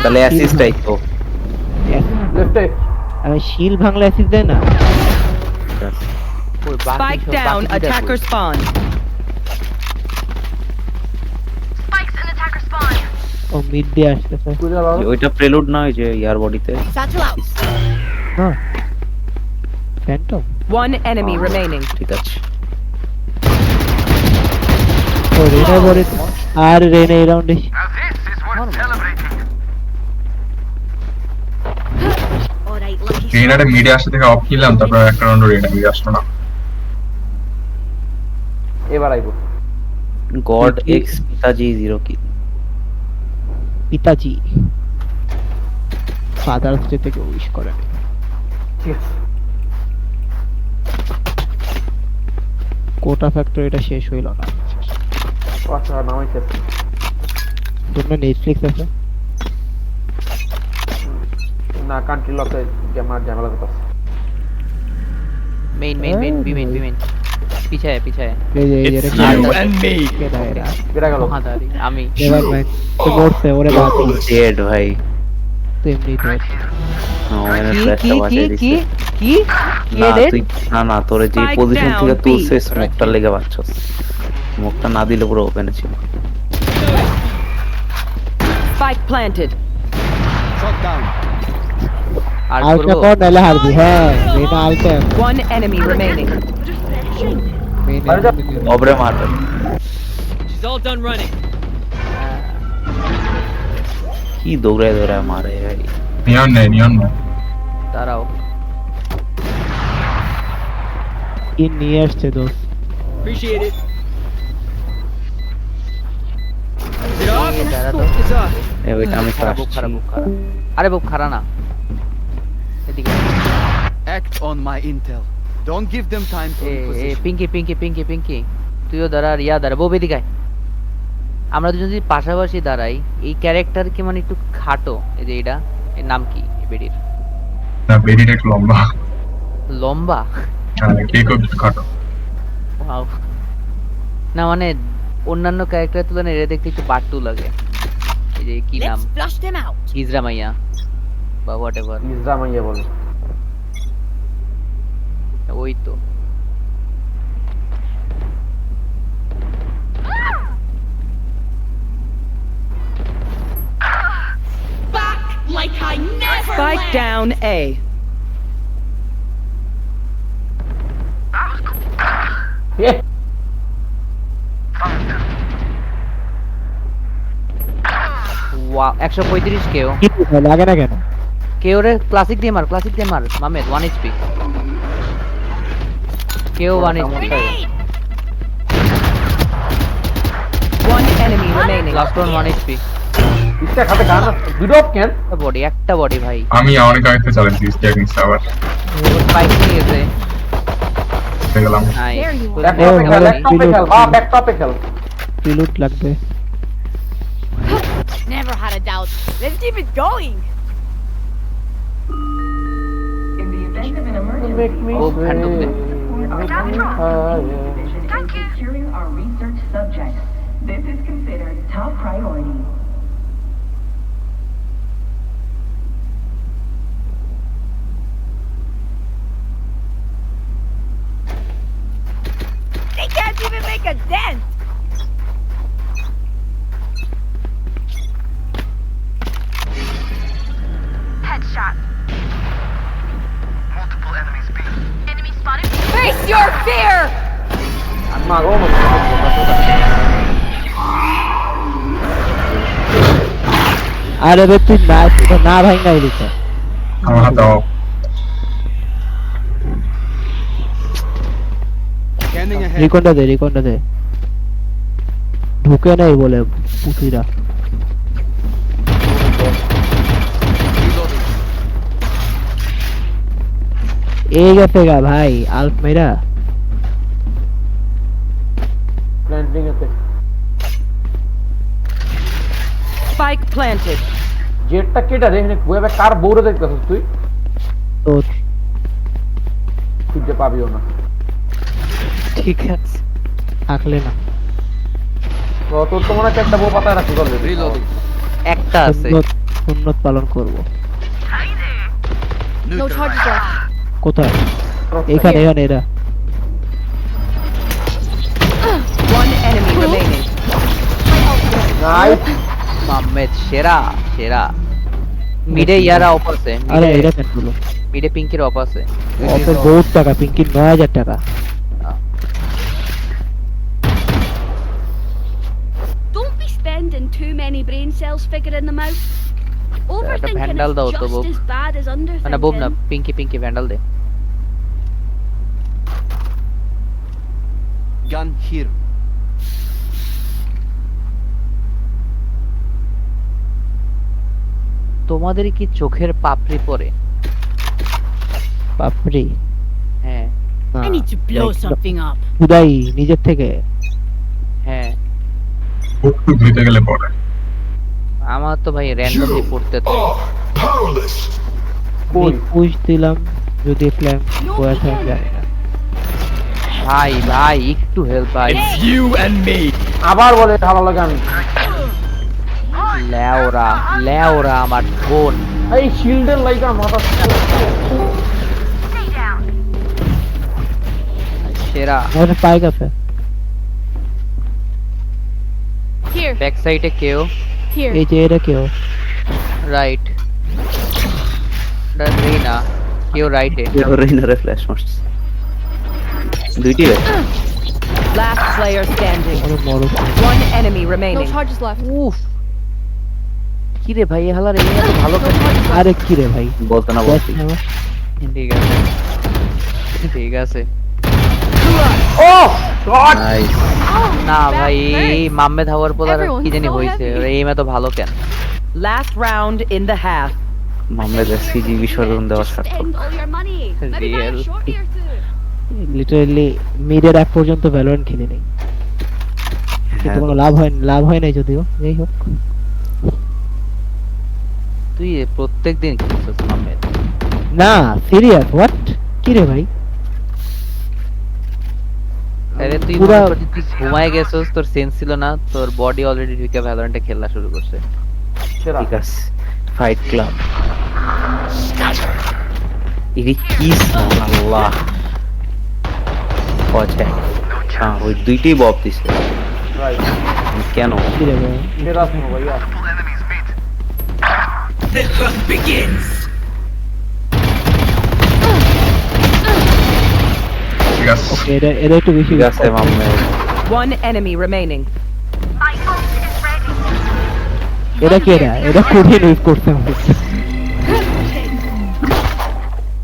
তাহলে অ্যাসিস্ট আইতো লেফটে আমি শিল ভাঙলে অ্যাসিড দেয় না ওই বাকি Spike সব down. বাকি Attacker spawn. Spikes in attacker spawn. ও মিড দিয়ে আসতেছে কুইলা বাবা। ওইটা প্রেলুড না ওই যে ইয়ার বডিতে Satchel out. না ফ্যান্টম One enemy remaining. ঠিক আছে ও রেনা বডি আর রেনা এই রাউন্ডে Alright, lucky. ট্রেনারে মিডে আসতে থেকে অফ কিলাম তারপর একটা রাউন্ড রেডি মিডে আসলো না এবার আইবো। গড এক্স পিতাজি 0 কি পিতাজি ফাদার্স ডে থেকে উইশ করেন ঠিক আছে। কোটা ফ্যাক্টরিটা শেষ হইল না আচ্ছা নামাই শেষ। তোমরা নেটফ্লিক্স আছে না কান্ট্রি লকে গেমার ঝামেলা করতেছে। মেইন বিমেন পিছায় এই যে It's you and me. কেডা এরা বেড়া গেল। মহাদারি আমি এবার ভাই তো মরছে ওরে বাতি ডেড ভাই তেমনি তো ওখানে ফ্ল্যাশটা বাজিয়ে দিছে কি না রে তুই না তোরে যে Spike পজিশন down, থেকে B. তুলছে স্মোকটা লেগে বাচ্চাস স্মোকটা না দিলে পুরো ওপেনে ছিল Spike planted. আর আলটা করবো কর নাহলে হারবি। হ্যাঁ মেনা আলটা One enemy remaining. অবরে মারবে। She's all done running. কি দৌড়ায় দৌড়ায় মারে ভাই। নিয়ন নেই, নিয়ন নেই। দাঁড়াও কি নিয়ে আসছে দোস্ত। Appreciate it. Is it off? দাঁড়া তো It's off. ওইটা আমি খারাপ বুক খারাপ বুক খারাপ আরে বুক খারাপ না এদিকে Act on my intel. Don't give them time to Pinki Pinki Pinki Pinki তুইও দাঁড়া আর ইয়া দাঁড়া বউ এদিকে আয়। আমরা দুজন যদি পাশাপাশি দাঁড়াই এই ক্যারেক্টার কি মানে একটু খাটো এই যে এটা এর নাম কি এই বেডির না, বেরিটা একটু লম্বা। লম্বা হ্যাঁ, কেক একটু খাটো। Wow. না মানে অন্যান্য ক্যারেক্টারের তুলনায় এটা দেখতে একটু বাট্টু লাগে এই যে কি নাম Let's flush them out. হিজরা মাইয়া বা হোয়াট এভার ইসরা মাইয়া বলে। ওই তো Like I never Spike down A. Wow 135 কেও কি লাগে না কেন? কেও রে ক্লাসিক দিয়ে মার মামেদ 1 HP কেও 1 HP One enemy remaining. Last one 1 HP ইসটা খাতে গান দুটো কেন? একটা বডি ভাই আমি অনেক আগে থেকে চালাচ্ছি টেকনিক্স আবার স্পাইক নিয়ে গেছে দেখে গেলাম। নাইস ব্যাকটপে খেল। রিলুট লাগবে। Never had a doubt. Let's keep it going. Make me Oh, hand up there. Thank you. Securing our research subjects. This is considered top priority. They can't even make a dent. Headshot. Multiple enemies B. Enemy spotted. Face your fear. মাগো আরে রে তুই না ভাই নাই দিছে। আমার হাতে অফ। রিকনটা দে ঢুকে নাই বলে পুতিরা। এই গেছে গা ভাই আলফ মেরা প্ল্যান্টিং এতে Spike planted. জেটটা কেটে রে এখানে ওয়েবে কার বউরে দেখতেছিস তুই? তোর খুঁজে পাবিও না। ঠিক আছে থাকলে না তো তোর তো মনে হচ্ছে একটা বউ পাতায় রাখছিস অলরেডি। একটা আছে সুন্নত পালন করব। No charges left. কোথায়? এখানে এরা One enemy remaining. নাইস মামেদ সেরা মিডে ইয়ারা অফ আছে আরে এরা কেন বলো মিডে পিঙ্কির অফ আছে অফের বহুত টাকা পিঙ্কির 9000 টাকা। Don't be spending too many brain cells figuring them out. Overthinking vandal is দাও তো just বউ। as bad as মানে বোব না underthinking. পিঙ্কি ভ্যান্ডাল দে Gun here. তোমাদের কি চোখের পাপড়ি পড়ে? বাপরে হ্যাঁ I need to blow something up. খুদাই নিজের থেকে হ্যাঁ বুক টু ধুইতে গেলে পড়ে। আমার তো ভাই র্যান্ডমলি পড়তে তো পুশ দিলাম যদি ফ্ল্যাম কোয়া থাকে জানি না। ভাই একটু হেল্প ভাই You and me. আবার বলে ভালো লাগে আমি। লেওরা আমার বোন এই শিল্ডের লাইগা মাথা Stay down. সেরা আমাদের পাইক আছে Here. ব্যাক সাইডে কেউ Here. এই যে এটা কেউ রাইট না কেউ রাইটে রেইনারে ফ্ল্যাশ মারছে দুইটি রে Last player standing. আরে মরো One enemy No remaining. charges left. উফ কি রে ভাই হালার এই এত ভালো খেলে আরে কি রে ভাই বলতে না বলছি ঠিক আছে ঠিক আছে নাইস না ভাই মাম্মে ধাওয়ার পর আর Everyone's কি জানি so হইছে heavy. ওর এইম এত ভালো কেন Last round in the half. মামলাদের সিজি বিসর্জন দেওয়া Just সার্থক spend all your money. Maybe buy a Real. shorty or two. Literally মিডের এক পর্যন্ত ভ্যালোরেন্ট খেলে নেই কিন্তু কোনো লাভ হয় নাই যদিও যাই হোক তুই প্রত্যেক দিন খেলছিস মাম্মে না সিরিয়াস হোয়াট কি রে ভাই আরে তুই পুরা- মনে করছিস তুই ঘুমায় গেছিস তোর সেন্স ছিল না তোর বডি অলরেডি ঢুকে ভ্যালোরেন্টে খেলা শুরু করছে সেরা। ঠিক আছে ফাইট ক্লাব এটা কি আল্লাহ আচ্ছা হ্যাঁ ওই দুইটাই বব দিছে Right. কেন কি রে ভাই সেরা শুনো ভাইয়া। The hunt begins. Yes. ওকে এটা একটু বেশি ঠিক আছে মামলা One enemy remaining. এটা কি এটা খুবই ইউজ করতে হবে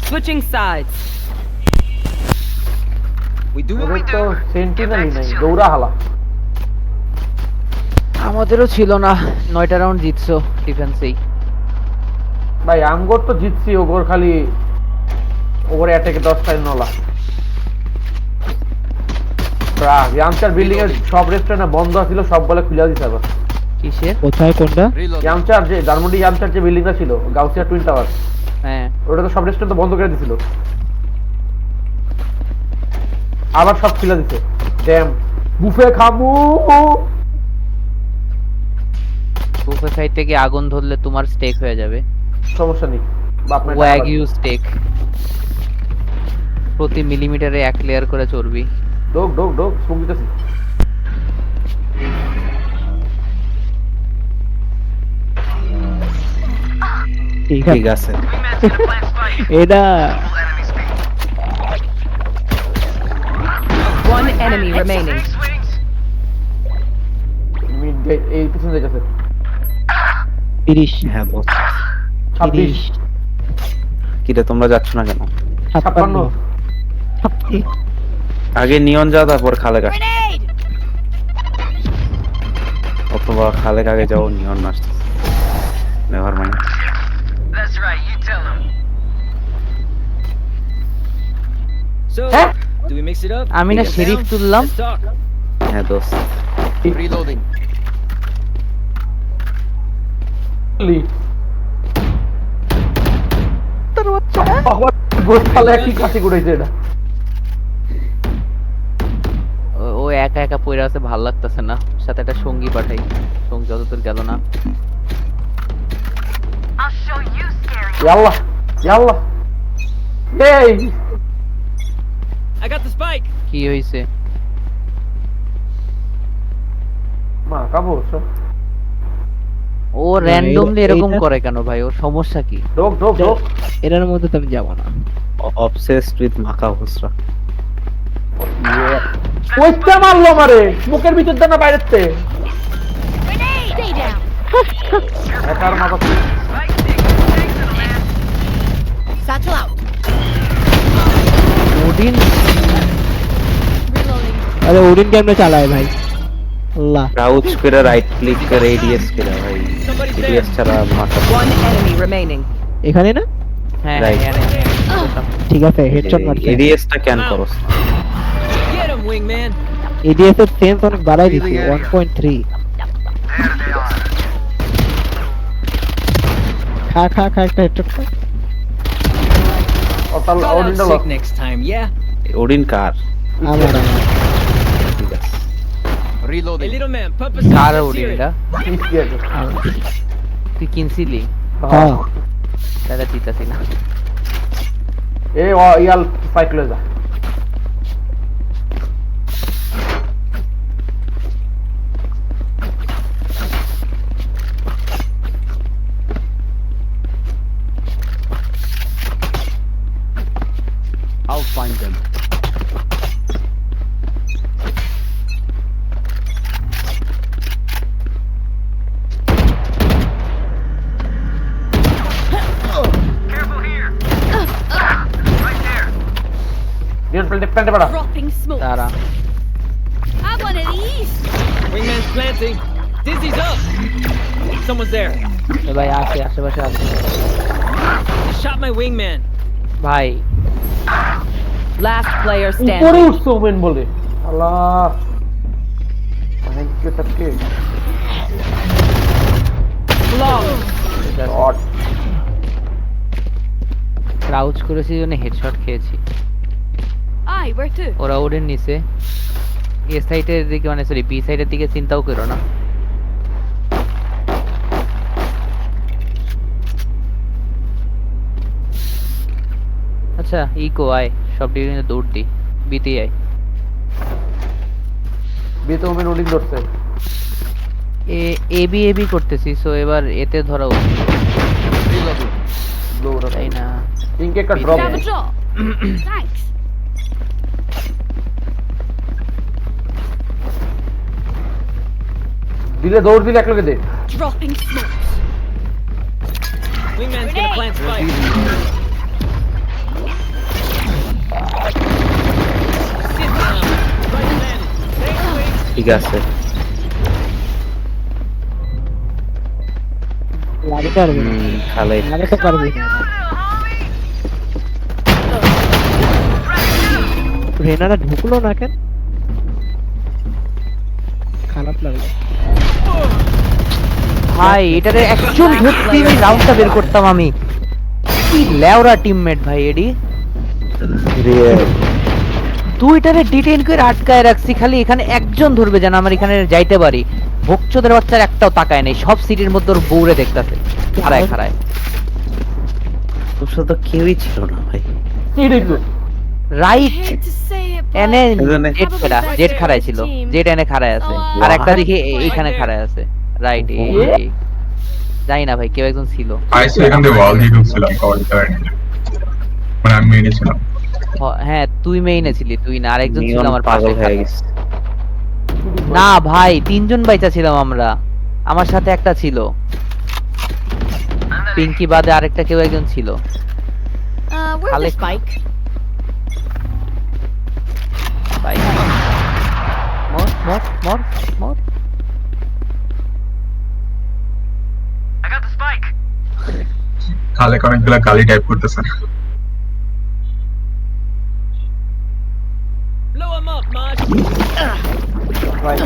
Switching sides. We do what we ওদের তো do. সেন্টিনেলই নাই, দৌড়া হালা। আমাদেরও ছিল না 9টা রাউন্ড জিতছো ডিফেন্সেই ভাই আমগোর তো জিতছি, ওগোর খালি ওভার অ্যাটাকে 10টায় নলা। ইয়ামচার বিল্ডিং এর সব রেস্টুরেন্ট বন্ধ ছিল, সব বলে খুলে দিছে আবার। কিসের কোথায় কোনটা ইয়ামচার যে জার্মানি ইয়ামচার যে বিল্ডিংটা ছিল গাউসিয়া টুইন টাওয়ার, হ্যাঁ ওটা তো সব রেস্টুরেন্ট বন্ধ করে দিছিল, আবার সব খুলে দিছে। ড্যাম বুফে খামু। বুফে সাইড থেকে আগুন ধরলে তোমার স্টেক হয়ে যাবে সমস্যা নেই, বাপ মা ওয়াগিউ স্টেক প্রতি মিলিমিটারে 1 লেয়ার করে চর্বি ডোক ডোক ডোক স্মোক দিতেছি। ঠিক আছে এটা One enemy remaining. এই পিছনে যাইতেছে 30 হ্যাঁ বস 26 কিরে তোমরা যাচ্ছ না কেন 56 আগে নিয়ন যাও তারপর খালেক আসে অথবা খালেক আগে যাও নিয়ন আসছে never mind That's right, you tell him. So, do we mix it up? আমি না Get শেরিফ down? তুললাম Let's talk. হ্যাঁ দোস্ত Reloading. গোস্তালে কি কাশি করেছে এটা। ও একা একা পড়ে আছে ভালো লাগতেছে না সাথে একটা সঙ্গী পাঠাই সঙ্গী যতদূর গেল না ইয়াল্লাহ ইয়াল্লাহ এই I got the spike. কি হইছে মা কাবো ও র্যান্ডমলি এরকম এইটা- করে কেন ভাই ওর সমস্যা কি ডোক ডোক ডোক এটার মধ্যে তো আমি যাবো না অবসেসড উইথ মাকা হুসরা ওইটা মারলো মারে মুখের ভিতর দেন না বাইরের তে Stay down. একার মাথা Satchel out. Odin Reloading. আরে ওডিন কেমনে চালায় ভাই আল্লাহ ক্রাউচ করে রাইট ক্লিক করে এডিএস করে ভাই এডিএস ছাড়া মাথা One enemy remaining. এখানে না হ্যাঁ Right. হ্যাঁ ঠিক আছে হেডশট মারছে এডিএসটা ক্যান করস Get him, wingman. এডিএস এর সেন্স অনেক বাড়াই দিছি 1.3 খা একটা হেডশট খা অতাল Call out অডিন্ডা sick next time, yeah? Odin কার আমার ঠিক আছে Hey, little man, pump us car up. Let's hear ওডিনটা it. তুই কিনছিলি হ্যাঁ দাদা দিতাছি না এ ইয়াল সাইকেলে যা find them. Dropping smoke. তারা I want of these. Wingman's planting. Dizzy's up. Someone's there. এ ভাই আছে আশেপাশে আছে They shot my wingman. ভাই Last player উপরে standing. উঠছো ওমেন বলে আল্লাহ ভাইকে তাকে Long. শট ক্রাউচ করেছি জন্য হেডশট খেয়েছি Aye, where to? ওরা ওদের নিচে এ সাইডের দিকে মানে সরি বি সাইডের দিকে চিন্তাও করো না আচ্ছা ইকো আয় সব ডিভিশনে দৌড় দি বিতে আয় বিয়ে তো ওমেন ওডিং ধরছে এ বি করতেছি সো এবার এতে ধরা উচিত দৌড়া তাই না পিঙ্কে একটা drop Have a drop. Thanks. দিলে দৌড় দিলে এক লগে দে Dropping smokes. Wingman's gonna plant spike. Sit down. Right planted. Thanks, wing. ঠিক আছে লাগাতে পারবি না খালে লাগাতে পারবি না রেনারা ঢুকলো না কেন খারাপ লাগলো ভাই এটারে একজন ধরতেই রাউন্ডটা বের করতাম আমি কি লেওরা টিমমেট ভাই এডি দুইটারে ডিটেইন করে আটকায় রাখছি খালি এখানে একজন ধরবে যেন আমার এখানে যাইতে পারি ভোকচোদের বাচ্চার একটাও তাকায় নেই সব সিটির মধ্যে ওর বউরে দেখতাছে খাড়ায় খাড়ায় তোর সাথে তো কেউই ছিল না ভাই এইটাই তো right Hate to say it, but এনে এখানে- জেট খেলা জেট খাড়ায় ছিল জেট এনে খাড়ায় আছে আর একটা দেখি এইখানে খাড়ায় আছে রাইট এই জানি না ভাই কেউ একজন ছিল I see on the wall, he looks like all that. When I'm meeting him. হ্যাঁ তুই মেইনে ছিলি তুই না আরেকজন ছিল নিয়ন আমার পাগল পাশে হয়ে গেছে না ভাই তিনজন বাইচা ছিলাম আমরা আমার সাথে একটা ছিল পিঙ্কি বাদে আরেকটা কেউ একজন ছিল where's Alex. the spike? ভাই মর মর মর মর খালে অনেকগুলো গালি টাইপ করতেছে Blow him up, Marsh. ভাই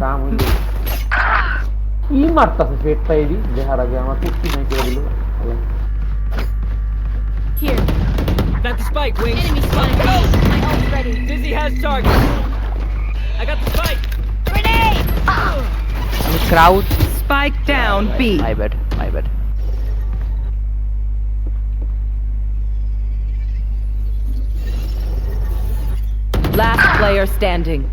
কাম হইলো কি মারতাছে ফেটটা এডি দেখার আগে আমার কুস্তি নাই করে দিল Here. Plant the spike, wings. Enemy spotted. My ult's ready. Dizzy has target. I got the spike. Grenade! আমি crowd Spike down B. My bad Last player standing.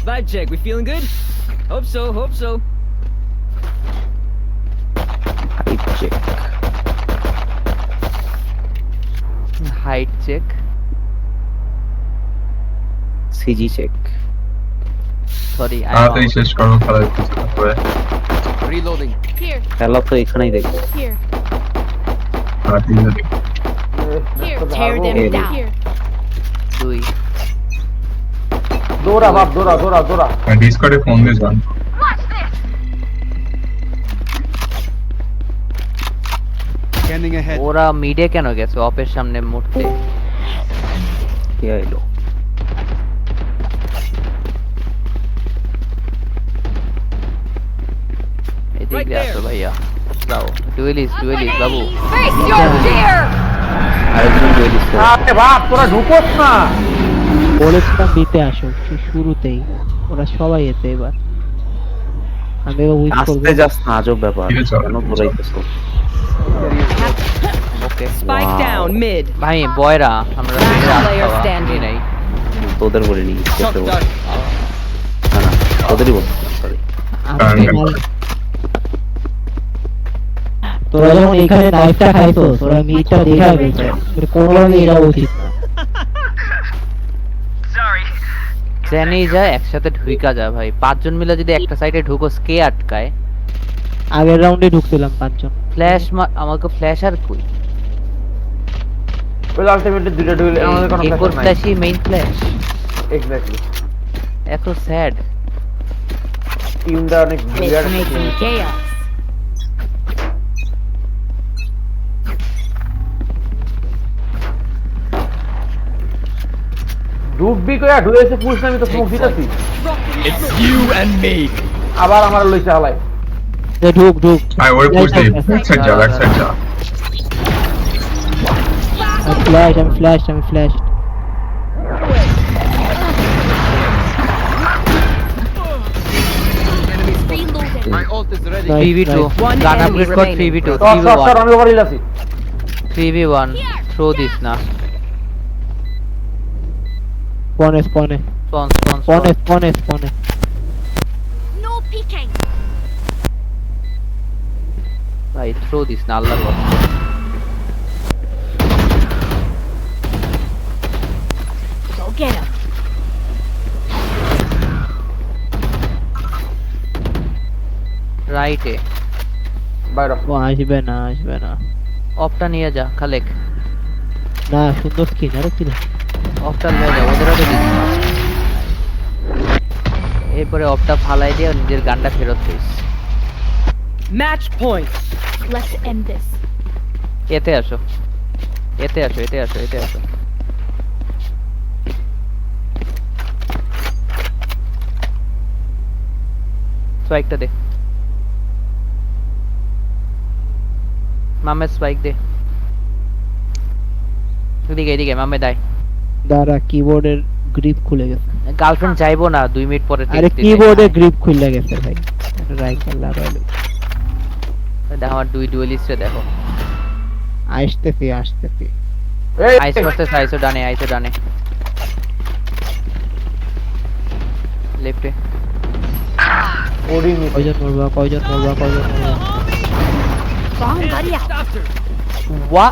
Vibe check. We feeling good? Hope so. Hope so. Check height check CG check sorry তাড়াতাড়ি শেষ করো খেলা কিছু করে Reloading. Here. খেলা তো এখানেই দেখবো Here. তাড়াতাড়ি Here. Tear them Here. down. Here. দুই দৌড়া বাপ দৌড়া দৌড়া দৌড়া ডিসকর্ডে ফোন দিয়ে জান ওরা মিডে কেন গেছে অপের সামনে মুড়তে কে আইলো এদিকে আসো ভাইয়া যাও duellist Babu Face your fear! আরেকজন জয়েলিস আরে বাপ তোরা ঢুকোস না বলেছিলাম দিতে আসো শুরুতেই ওরা সবাই এতে এবার আমি এবার উইক করবো আসতে যাস না আজব ব্যাপার ঠিক আছে। কেন দৌড়াইতেছো ওকে Spike Wow. down mid. ভাই বয়রা আমরা Last রাত player খাওয়া, standing. বুঝি নাই তোদের বলিনি ইচ্ছেতে বল। না না তোদেরই বল সরি তোরা যখন এখানে নাইফটা খাইতো তোরা মিটটা দেখা গেছে কোনোভাবে এরা উচিত না। জেনেই যায় একসাথে ঢুইকা যা ভাই 5 জন মিলে যদি একটা সাইডে ঢুকোস কে আটকায় আগের রাউন্ডে ঢুকছিলাম 5 জন। ফ্ল্যাশ আমাকে ফ্ল্যাশ আর কই ওই আলটিমেটলি দুইটা ঢুকলে আমাদের কোনো একর প্ল্যান নাই ফ্ল্যাশই মেইন ফ্ল্যাশ এক্স্যাক্টলি এত স্যাড টিমটা অনেক Let's Virat make some chaos. ডুববি কইয়া ঢুকে এসে পুলিশ আমি তো স্মোক দিতেছি আবার আমার লইছে হালাই ঢুক ঢুক। I would push the backside ja, backside ja. আমি flash. Reloading. My ult is ready. 3v2 One গান enemy আপগ্রেড কর remaining. 3v2 সর 3v1 আমি ওভার হিলাছি 3v1 থ্রো দিস না স্পনে স্পন No peeking. ভাই থ্রো দিস না আল্লাহর ওয়াস্তে Go get him. রাইটে বাইরে ও আসবে না অফটা নিয়ে যা খালেক না সুন্দর স্কিন আরে কি অফটা নিয়ে যা ওদের হাতে দিস না এরপরে অফটা ফালাই দিয়ে নিজের গানটা ফেরত this Match point. Let's end this. এতে আসো স্পাইকটা দে মামে স্পাইক দে এদিকে মামে দাই দাঁড়া কিবোর্ডের গ্রিপ খুলে গেছে। গার্লফ্রেন্ড যাইবো না 2 মিনিট পরে আরে কিবোর্ডে গ্রিপ খুলে গেছে ভাই রাইট লাগাইলো। দেখো আমার দুই ডুয়েলিস্টে দেখো আসতেছি এই আইসো করতেছে আইসো ডানে লেফটে ওডি নি কয়জন মরবা Bomb buddy out. ওয়া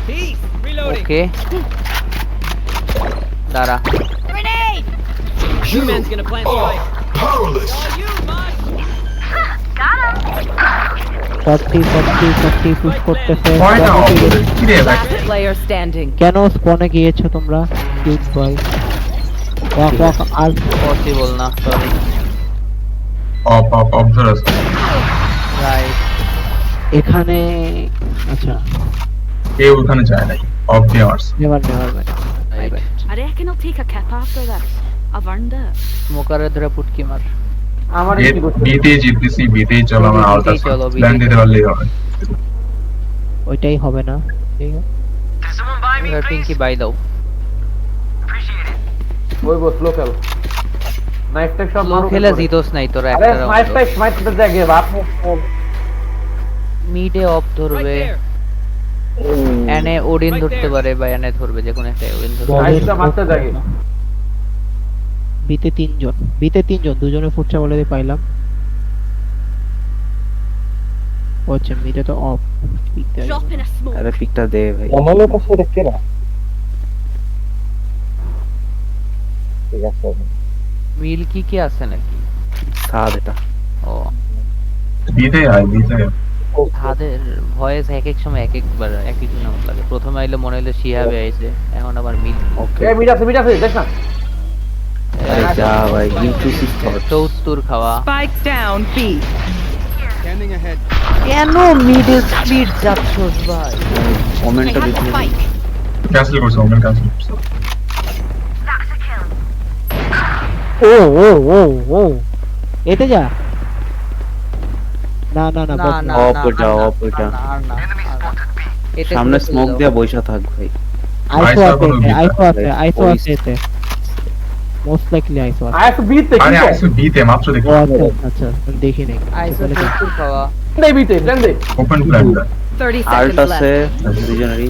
Peace. Reloading. ওকে দাঁড়া Grenade. Human's gonna plant spike. Powerless. All you, Mosh. 40 push করতেছে। Why now? কি রে ভাই? Last player standing. কেন স্পনে গিয়েছো তোমরা? কিউট বয় ওয়াক আর পসিবল না সরি Off ধরে আছে। রাইট এখানে আচ্ছা কেউ ওখানে যায় নাই। Off দিয়ে আসছে। Never I reckon I'll take a kip after this. I've earned it. স্মোকারের ধরে পুটকি মার আমার কি করতে বিতে জিততেছি বিতেই চলো আমার আউট আছে চলো, বিতেই প্ল্যান দিতে পারলেই হবে ওইটাই হবে না ঠিক আছে এবার পিঙ্কি বাই দাও ওই বস লোকাল নাইফ টেক সব মারো খেলা জিতোস নাই তোরা আরে একটা স্নাইপ টেক স্নাইপ করতে জায়গা বাপ মিডে অফ Right ধরবে there. এনে ওডিন Right ধরতে there. পারে বা এনে ধরবে যে কোনো একটা ওডিন ধরবে নাইফটা মারতে জায়গা বিতে তিনজন দুজনে ফুটছা বলে দিয়ে পাইলাম আচ্ছা মিটে তো of Drop in a smoke. আরে পিকটা দে ভাই মিল কি আছে নাকি সাদ এটা ও বিতে তাদের ভয়েস এক এক সময় এক একবার এক এক নাম লাগে প্রথমে আইলে মনে হলো শিহাবে আইছে এখন আবার মিল ওকে এই মিট আছে দেখ না আরে যা ভাই ইনক্লুসিভ থট 70 খাওয়া Spike down B. Scanning ahead. কেন মিডে স্পিড যাচ্ছস ভাই I কমেন্টটা have the দিতে spike. ক্যান্সেল করছে ওমেন ক্যান্সেল করছে ও এতে যা না Off এটা, off এটা। সামনে স্মোক দিয়ে বইসা থাক ভাই আইসো আছে এতে মোস্ট লাইকলি আইসো আছে আইস বিট আরে আইসো বিতে মাত্র দেখো ও আচ্ছা দেখি নাই আইসো 70 খাওয়া দেবিতে প্ল্যান দে Open plan. 30 আল্ট seconds আছে left. দুজনেরই।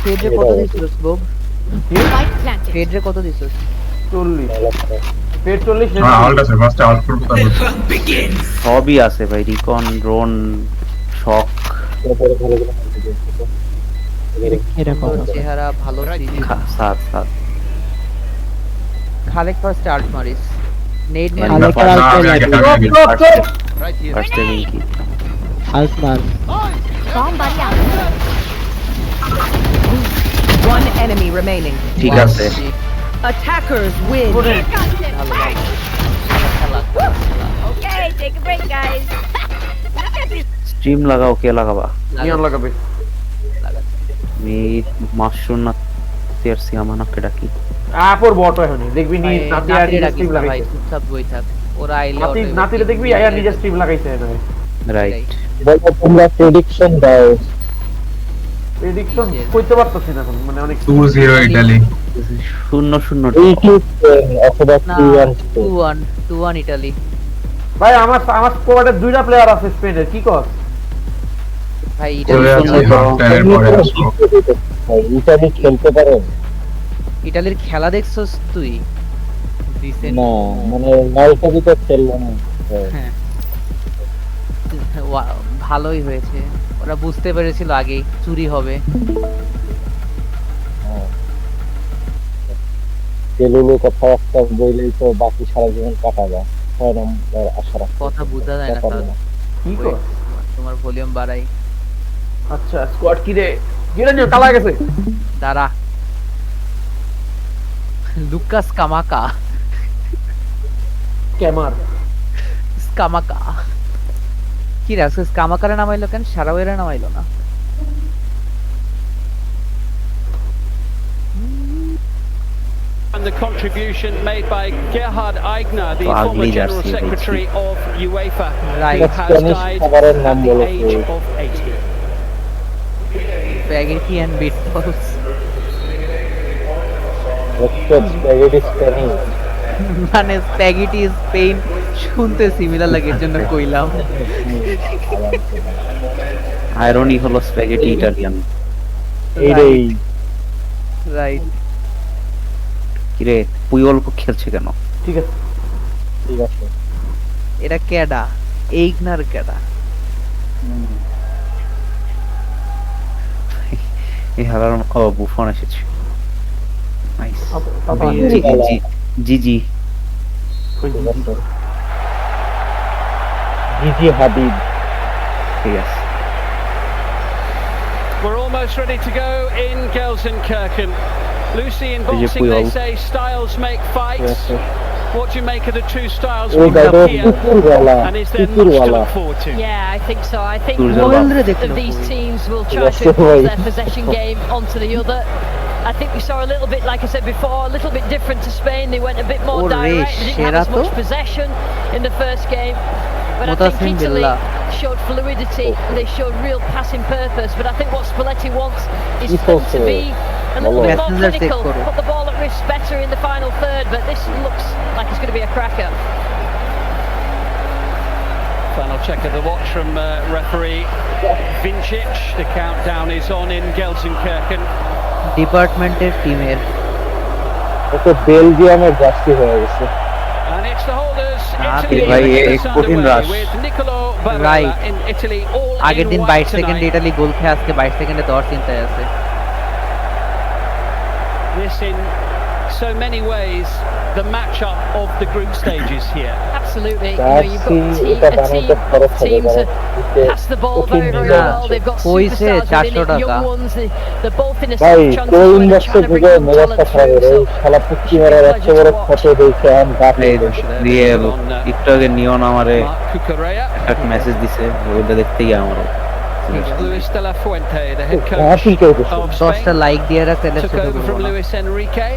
ফেডরে কত দিছিস বব? Spike planted. ফেডরে কত দিছিস? 40 পেট 40 Alt আছে, first alt করতে হবে। সবই আছে ভাই, রিকন, ড্রোন, শক। এটা তোর কথা চেহারা ভালো ছিল। সাত সাত খালেক ফার্স্ট আল্ট মারিস। নেট খালেক মারিস। খালেক না, আগে, আগে, আগে, আগে। ফার্স্ট সেভিং কি আল্ট মার Bomb buddy out. One enemy remaining. ঠিক আছে। Attackers win. ভালো ভালো। খেলা, খেলা। Okay, take a break, guys. Look at this. Stream লাগাও, কে লাগাবা? নিয়ন লাগাবে আমি মাশরুম না তেরসি আমানাকে ডাকি। আপর বট হয়নি দেখবি নি নাতি আর নাতিরে স্ট্রিম ডাকিস না ভাই, লাগাইছে চুপচাপ বই থাক। ওরা আইলে নাতি automatic নাতিরে দেখবি আয়া নিজে স্ট্রিম লাগাইছে না রাইট। বলবো তোমরা প্রেডিকশন দাও প্রেডিকশন কইতে পারতাছি না এখন মানে অনেক 2-0 Italy. 0-0 অথবা না 2-1 ইতালি। ভাই আমার স্কোয়াডে দুইটা প্লেয়ার আছে স্পেনের কি কর ভাই চলে ইতালি যাচ্ছে half time এর পরে আসবো। ইতালি খেলতে পারে ইতালির খেলা দেখছস তুই? রিসেন্ট না মানে নাইটা দিতে খেললো না হ্যাঁ ভালোই হয়েছে, ওরা বুঝতে পেরেছিল আগেই চুরি হবে। তেলুলু কথাবার্তা বইলেই তো বাকি সারা জীবন কাটা যায় 6 নম্বর আশা রাখি কথা বোঝা যায় না তাহলে। কি কর তোমার ভলিউম বাড়াই। আচ্ছা স্কোয়াড কি রে গিরে নিও কালা গেছে দাঁড়া। লুকাস কামাকা ক্যামার স্কামাকা কি রে আজকে স্কামাকারে নামাইলো কেন? সারাওয়েরে নামাইলো না? And the contribution made by Gerhard Aigner, the So former ugly General jersey, Secretary of UEFA, Right. who has died at the age of 80. Spaghetti and meatballs. মানে স্প্যাগেটি স্পেন শুনতে সিমিলার লাগে, এর জন্য কইলাম। আয়রনি হলো spaghetti Italian. এই right. কিরে Puyol খেলছে কেন? ঠিক আছে ঠিক আছে এটা কেডা? এইগনার কেডা? এই হারার বুফন এসেছে। নাইস। তারপর জি জিজি হাবিব ঠিক আছে। We're almost ready to go in Gelsenkirchen. Lucy, in Is it boxing they Puyol? say styles make fights. What do you make of the two styles ওই we গাড়ি have here? কুকুরওয়ালা And is there much to look forward to? Yeah, I think so. I think Turzel one var. of these teams will try Yes, to impose right. their possession game onto the other. I think we saw a little bit, like I said before, a little bit different to Spain. They went a bit more Ore, direct. They didn't have as much Sherato? possession in the first game. But I Mutassim think Italy billah. showed fluidity and they showed real passing purpose. But I think what Spalletti wants is It's them also- to be a little bit more Messenger clinical, take put the ball at risk better in the final third. But this looks like it's going to be a cracker. Final check of the watch from referee Vincic. The countdown is on in Gelsenkirchen. ডিপার্টমেন্টের টিমের ওকে বেলজিয়ামের jersey হয়ে গেছে And it's the holders, Ah, Italy, bhai, ye gets exporting underway rush. with Nicolo Barella Right. in Italy, all আগের in দিন white 22 সেকেন্ডে tonight. Italy গোল খেয়ে আজকে 22 সেকেন্ডে দেওয়ার চিন্তায় আছে। This in so many ways the matchup of the group stages here. Absolutely. You know, you've jersey got এটা a team বানাতে খরচ হবে teams that দিতে pass the ball কঠিন very, very design well. They've got কইছে superstars within 400 it, young টাকা। ones. They're both in a ভাই sort of transition coin where they're বক্সে trying to bring যুগে young মেজাজটা talent খারাপ through. এই So শালা পুচকি মারার এত বড় ফটো দেখে আমি গা এই দিয়ে একটু আগে নিয়ন আমারে Marc Cucurella, একটা মেসেজ দিছে, ওইটা দেখতে গিয়ে আমারও Luis de la Fuente, the head হ্যাঁ coach ঠিক আছে of 10টা Spain, লাইক দিয়ে রাখ তাহলে took ছোট over করব from না। Luis Enrique.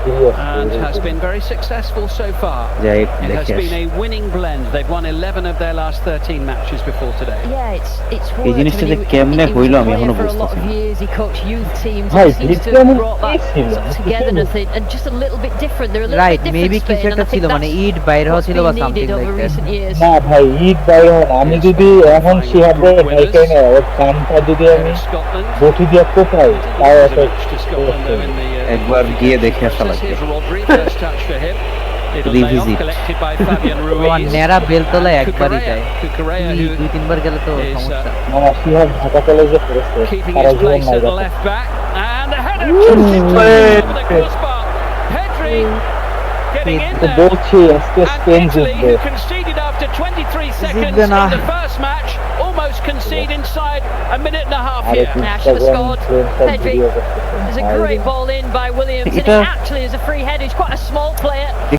and has been very successful so far. যাই It has দেখে been আসি। a winning blend. They've won 11 of their last 13 matches before today. Yeah, it's এই worked. জিনিসটা I mean, যে he- কেমনে he was হইলো a আমি player এখনো for a lot বুঝতেছি of না। years. He coached youth teams. ভাই, He seems to ভিতরে have এমন brought কি that ছিল? sort of togetherness in, and just a little bit different. They're a little right bit maybe different, কিছু Spain, and একটা I ছিল think মানে that's ইট বাইরে what's ছিল been বা needed something over like that recent years. না ভাই ঈদ বাইরে হন আমি যদি এখন সিহাবের এখানে ওর কানটা যদি আমি Scotland. বটি দিয়ে কোপাই তাও There's a একটা match to Scotland though in the একবার গিয়ে দেখে আসা process. লাগবে। Here's Rodri, first touch for him. Little layoff Revisit. collected by Fabian তোমার Ruiz. নেড়া বেলতলায় একবারই Cucurella, যায় Cucurella, দুই who দুই তিনবার গেলে তো is, সমস্যা না সিহাব ঢাকা কলেজে পড়েছে keeping সারা his জীবন place নাই at the দেখো left back, and a header just into the crossbar. Pedri getting in তো there, বলছি আজকে and স্পেন Italy, জিতবে who conceded after 23 seconds জিতবে in না। the first match, almost concede inside a minute and a half আর here. একটু Nah, should have Instagram scored. ফ্রেন্ডসব Pedri. Video করতেছে There's a great ball in by Williams, and এটা- it actually is a free head. He's quite a small player.